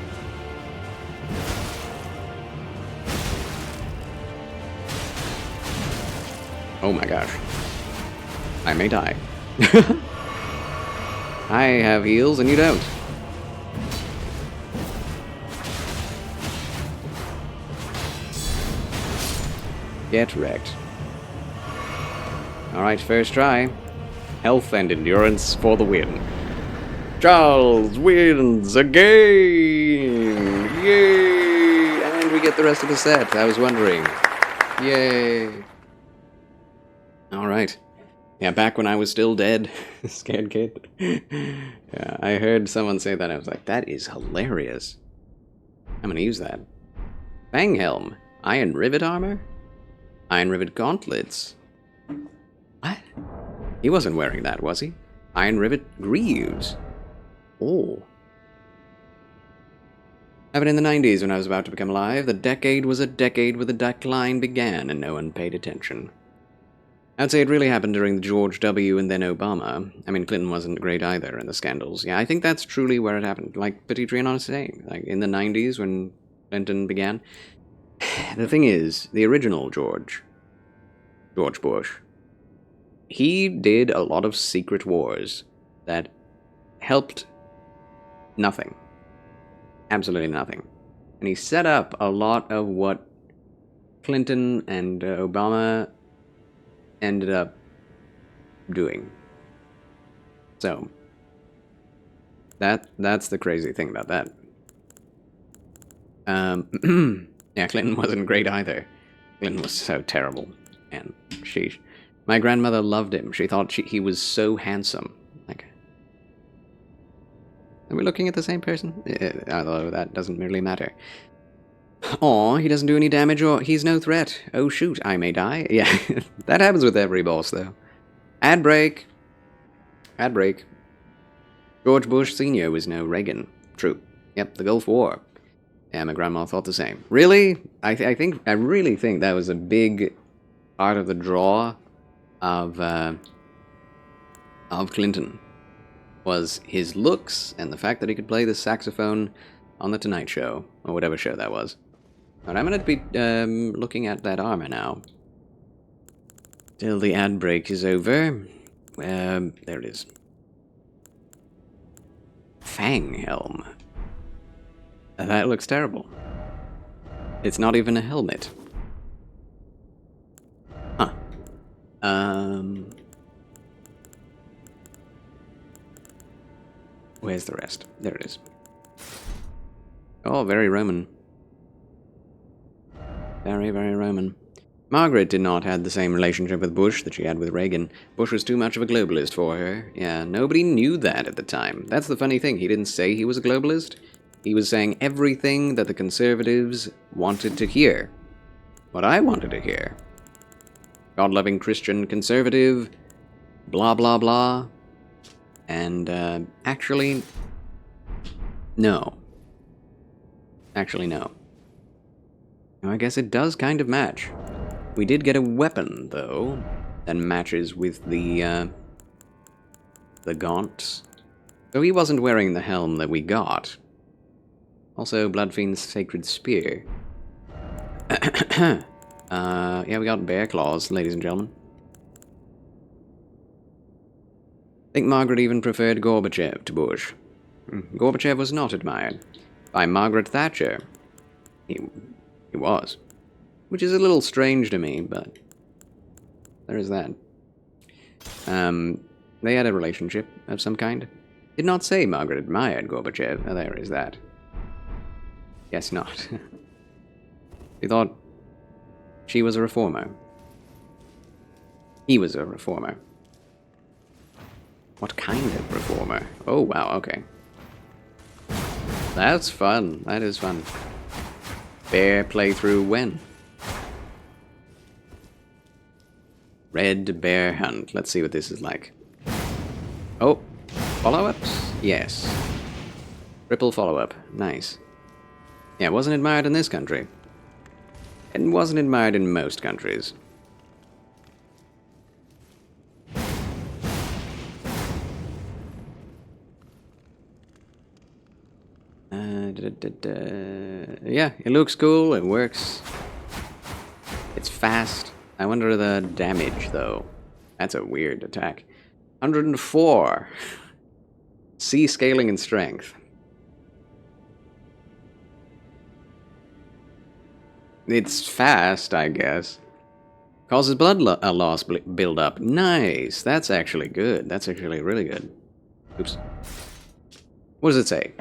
Oh my gosh. I may die. I have heals and you don't. Get wrecked. Alright, first try. Health and endurance for the win. Charles wins again! Yay! And we get the rest of the set, I was wondering. Yay! Alright. Yeah, back when I was still dead. Scared kid. Yeah, I heard someone say that. I was like, that is hilarious. I'm gonna use that. Fang Helm. Iron Rivet armor? Iron Rivet gauntlets. What? He wasn't wearing that, was he? Iron Rivet greaves. Oh. Happened in the 90s when I was about to become alive. The decade was a decade where the decline began and no one paid attention. I'd say it really happened during the George W. and then Obama. I mean, Clinton wasn't great either in the scandals. Yeah, I think that's truly where it happened. Like Petitri and I was saying, like in the 90s when Clinton began. The thing is, the original George Bush, he did a lot of secret wars that helped nothing. Absolutely nothing. And he set up a lot of what Clinton and Obama ended up doing. So, that's the crazy thing about that. Yeah, Clinton wasn't great either. Clinton was so terrible. And sheesh. My grandmother loved him. She thought he was so handsome. Like, are we looking at the same person? Although that doesn't really matter. Aw, he doesn't do any damage or he's no threat. Oh shoot, I may die. Yeah, that happens with every boss though. Ad break. Ad break. George Bush Sr. was no Reagan. True. Yep, the Gulf War. Yeah, my grandma thought the same. Really? I really think that was a big part of the draw of Clinton. Was his looks and the fact that he could play the saxophone on The Tonight Show, or whatever show that was. But I'm going to be looking at that armor now. Till the ad break is over. There it is. Fang helm. That looks terrible. It's not even a helmet. Huh. Where's the rest? There it is. Oh, very Roman. Very, very Roman. Margaret did not have the same relationship with Bush that she had with Reagan. Bush was too much of a globalist for her. Yeah, nobody knew that at the time. That's the funny thing. He didn't say he was a globalist. He was saying everything that the conservatives wanted to hear. What I wanted to hear. God-loving Christian conservative, blah blah blah. And, actually, no. Actually, no. I guess it does kind of match. We did get a weapon, though, that matches with the gaunts. So he wasn't wearing the helm that we got. Also, Bloodfiend's Sacred Spear. Yeah, we got bear claws, ladies and gentlemen. I think Margaret even preferred Gorbachev to Bush. Gorbachev was not admired. By Margaret Thatcher. He was. Which is a little strange to me, but there is that. They had a relationship of some kind. Did not say Margaret admired Gorbachev. Oh, there is that. Guess not. He thought she was a reformer. He was a reformer. What kind of reformer? Oh, wow, okay. That's fun. That is fun. Bear playthrough when? Red Bear Hunt. Let's see what this is like. Oh, follow-ups? Yes. Triple follow-up. Nice. Yeah, wasn't admired in this country. And wasn't admired in most countries. Yeah, it looks cool, it works. It's fast. I wonder the damage, though. That's a weird attack. 104. C scaling and strength. It's fast, I guess. Causes blood loss build up. Nice. That's actually good. That's actually really good. Oops. What does it say?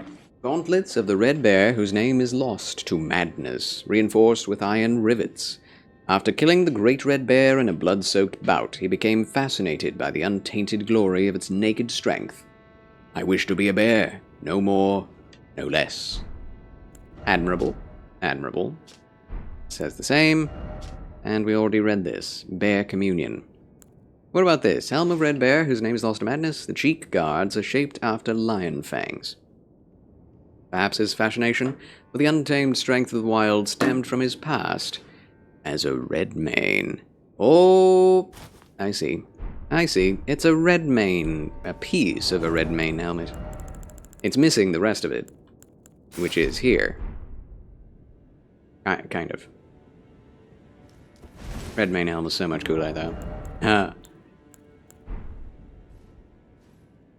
Gauntlets of the Red Bear, whose name is lost to madness, reinforced with iron rivets. After killing the Great Red Bear in a blood-soaked bout, he became fascinated by the untainted glory of its naked strength. I wish to be a bear, no more, no less. Admirable. Admirable. Says the same. And we already read this. Bear Communion. What about this? Helm of Red Bear, whose name is lost to madness. The cheek guards are shaped after lion fangs. Perhaps his fascination with the untamed strength of the wild stemmed from his past as a red mane. Oh, I see. I see. It's a red mane, a piece of a red mane helmet. It's missing the rest of it, which is here. Kind of. Red mane helm is so much cooler, though.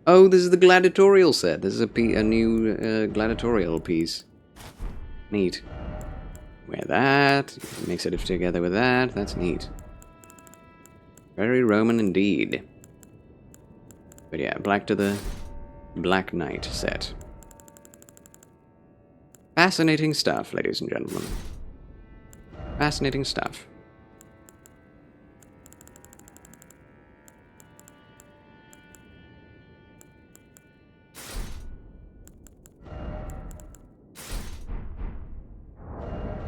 Oh, this is the gladiatorial set. This is a new gladiatorial piece. Neat. Wear that. Mix it together with that. That's neat. Very Roman indeed. But yeah, black to the Black Knight set. Fascinating stuff, ladies and gentlemen. Fascinating stuff.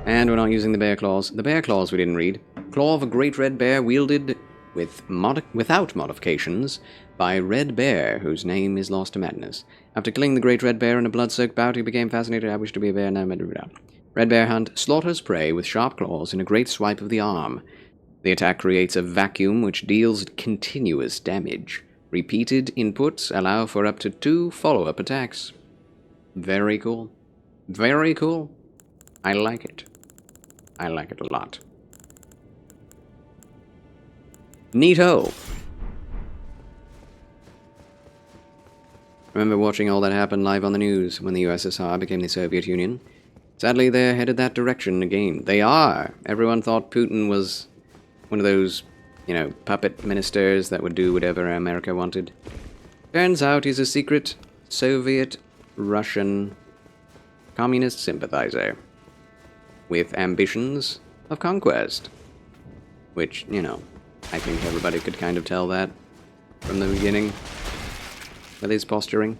And we're not using the bear claws. The bear claws we didn't read. Claw of a great red bear wielded without modifications by Red Bear, whose name is lost to madness. After killing the great red bear in a blood-soaked bout, he became fascinated. I wish to be a bear now. Red Bear Hunt slaughters prey with sharp claws in a great swipe of the arm. The attack creates a vacuum which deals continuous damage. Repeated inputs allow for up to 2 follow-up attacks. Very cool. Very cool. I like it. I like it a lot. Neato. Remember watching all that happen live on the news when the USSR became the Soviet Union. Sadly, they're headed that direction again. They are! Everyone thought Putin was one of those, puppet ministers that would do whatever America wanted. Turns out he's a secret Soviet Russian communist sympathizer with ambitions of conquest. Which, I think everybody could kind of tell that from the beginning with his posturing.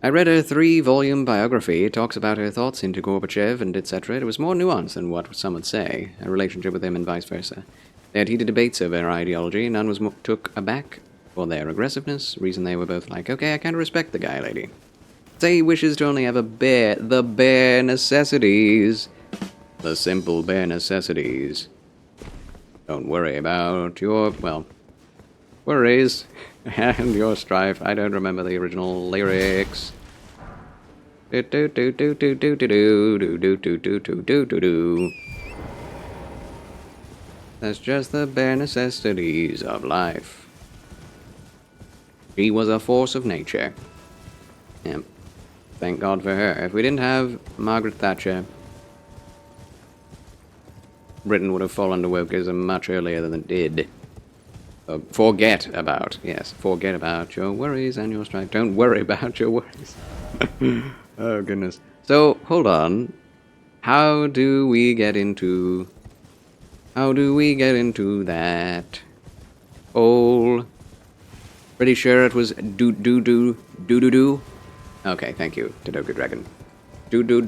I read her 3-volume biography. It talks about her thoughts into Gorbachev and etc. It was more nuanced than what some would say, a relationship with him and vice versa. They had heated debates over her ideology. None was took aback for their aggressiveness. Reason they were both like, okay, I kind of respect the guy, lady. Say he wishes to only have the bare necessities. The simple bare necessities. Don't worry about your, worries and your strife. I don't remember the original lyrics. Do do do do do do do do do do do do do do do. That's just the bare necessities of life. She was a force of nature. Yep. Thank God for her. If we didn't have Margaret Thatcher, Britain would have fallen to wokeism much earlier than it did. Forget about your worries and your strife. Don't worry about your worries. Oh, goodness. So, hold on. How do we get into that? Pretty sure it was do. Okay, thank you, Tadoka Dragon. Do. Do.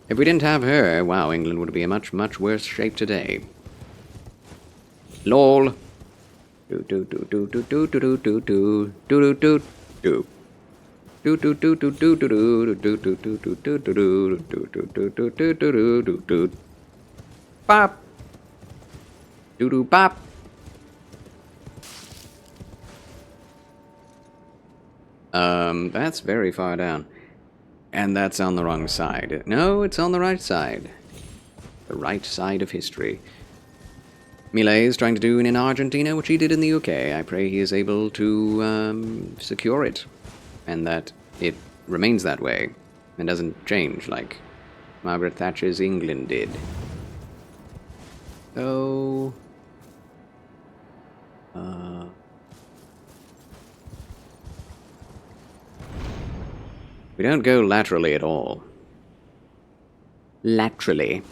If we didn't have her, wow, England would be in much worse shape today. LOL. Do. Bop. Doo bop. That's very far down. And that's on the wrong side. No, it's on the right side. The right side of history. Millet is trying to do in Argentina what he did in the UK. I pray he is able to secure it. And that it remains that way. And doesn't change like Margaret Thatcher's England did. So... we don't go laterally at all. Laterally.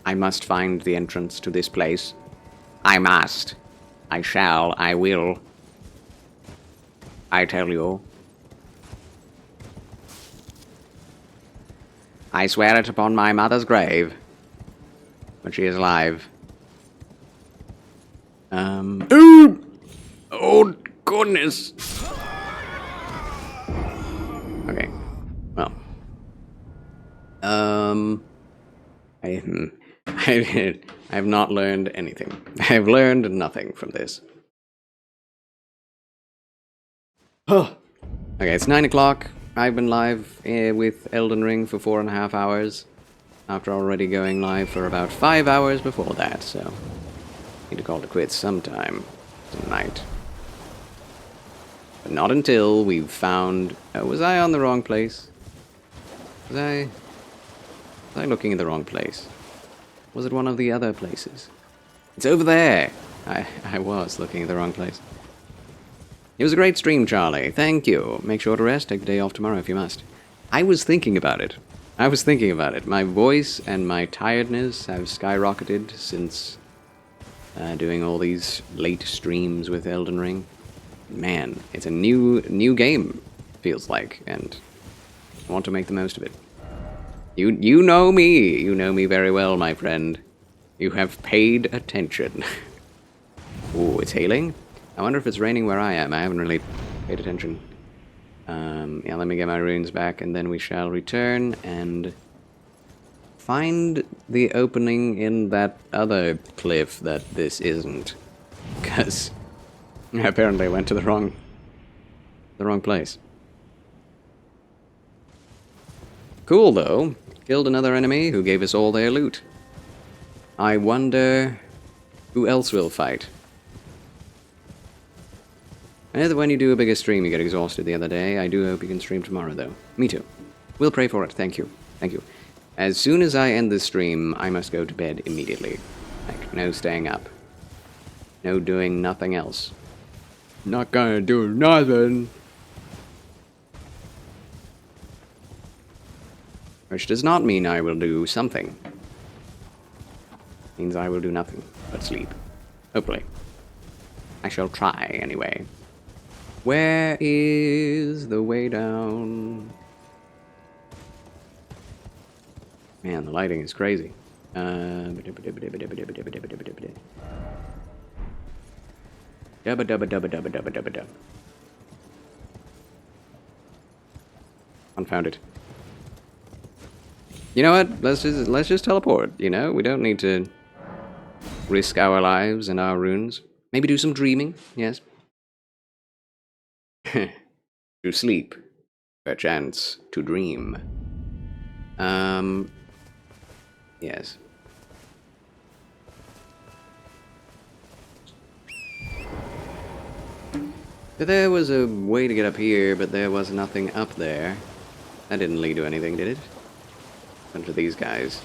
I must find the entrance to this place. I must. I shall. I will. I tell you. I swear it upon my mother's grave. But she is alive. Oh, goodness. Okay. Well. I have not learned anything. I've learned nothing from this. Okay, it's 9 o'clock. I've been live with Elden Ring for 4.5 hours. After already going live for about 5 hours before that, so... need to call it quits sometime tonight. But not until we've found... was I on the wrong place? Was I looking in the wrong place? Was it one of the other places? It's over there! I was looking at the wrong place. It was a great stream, Charlie. Thank you. Make sure to rest. Take the day off tomorrow if you must. I was thinking about it. My voice and my tiredness have skyrocketed since doing all these late streams with Elden Ring. Man, it's a new game, feels like, and I want to make the most of it. You know me. You know me very well, my friend. You have paid attention. Ooh, it's hailing? I wonder if it's raining where I am. I haven't really paid attention. Yeah, let me get my runes back, and then we shall return and find the opening in that other cliff that this isn't. Because Apparently I went to the wrong place. Cool, though. Killed another enemy who gave us all their loot. I wonder who else will fight. I know that when you do a bigger stream you get exhausted the other day. I do hope you can stream tomorrow, though. Me too. We'll pray for it. Thank you. Thank you. As soon as I end this stream, I must go to bed immediately. Like, no staying up. No doing nothing else. Not gonna do nothing. Which does not mean I will do something. Means I will do nothing but sleep. Hopefully. I shall try, anyway. Where is the way down? Man, the lighting is crazy. Dubba. Confound it. You know what? Let's just teleport, you know? We don't need to risk our lives and our runes. Maybe do some dreaming, yes. To sleep. Perchance to dream. Yes. There was a way to get up here, but there was nothing up there. That didn't lead to anything, did it? Bunch of these guys.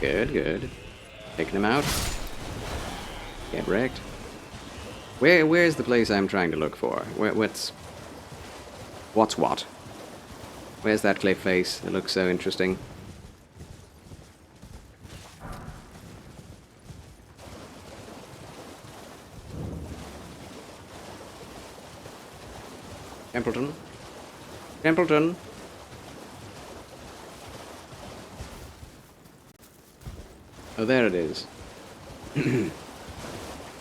Good. Taking them out. Get wrecked. Where's the place I'm trying to look for? What's what? Where's that cliff face that looks so interesting? Templeton. Oh, there it is.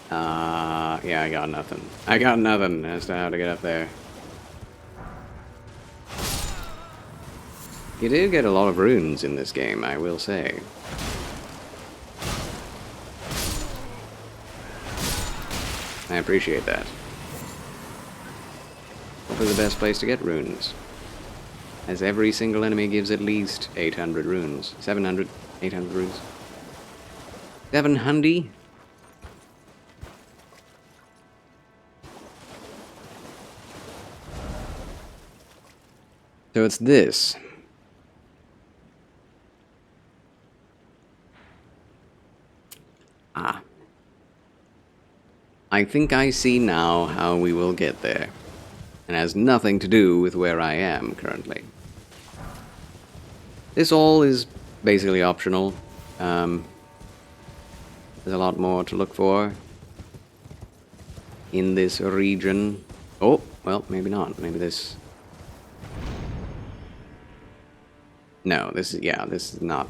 Yeah, I got nothing. I got nothing as to how to get up there. You do get a lot of runes in this game, I will say. I appreciate that. Probably the best place to get runes, as every single enemy gives at least 800 runes. 700, 800 runes. 700? So it's this. Ah. I think I see now how we will get there. And has nothing to do with where I am currently. This all is basically optional. There's a lot more to look for in this region. Oh, well, maybe not. Maybe this... No, this is not...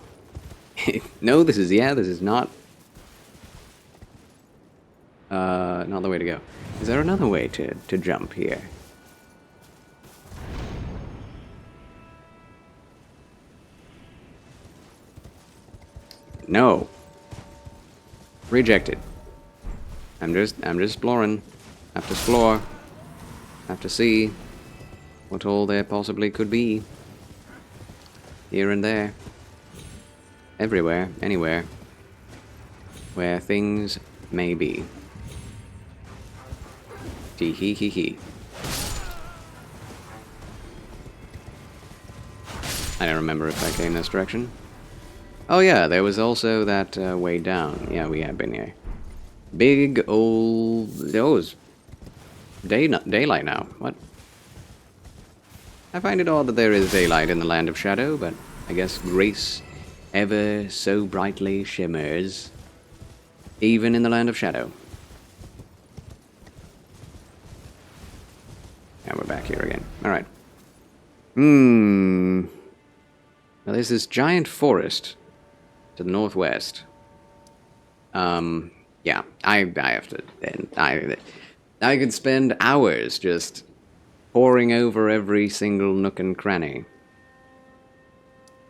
No, this is not... not the way to go. Is there another way to jump here? No. Rejected. I'm just exploring. Have to explore. Have to see what all there possibly could be. Here and there. Everywhere. Anywhere. Where things may be. Tee hee hee hee. I don't remember if I came this direction. Oh yeah, there was also that way down. Yeah, we have been here. Big old... Oh, it's daylight now. What? I find it odd that there is daylight in the land of shadow, but I guess grace ever so brightly shimmers, even in the land of shadow. Now we're back here again. Alright. Now there's this giant forest to the northwest. Yeah, I have to... I could spend hours just poring over every single nook and cranny.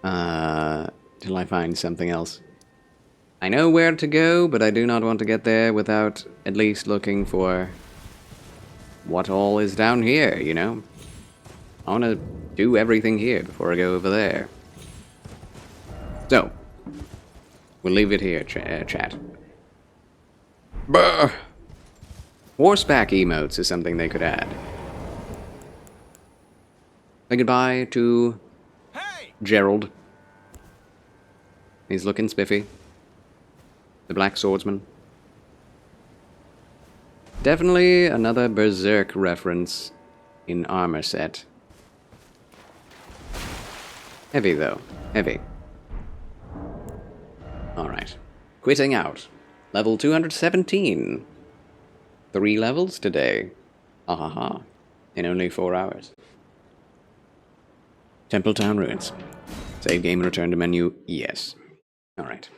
Till I find something else. I know where to go, but I do not want to get there without at least looking for what all is down here, you know? I want to do everything here before I go over there. So, we'll leave it here, chat. Brr. Horseback emotes is something they could add. Say goodbye to Gerald. He's looking spiffy. The Black Swordsman. Definitely another Berserk reference in armor set. Heavy though. Heavy. Alright. Quitting out. Level 217. 3 levels today. Ha ha ha. In only 4 hours. Temple Town Ruins. Save game and return to menu. Yes. Alright.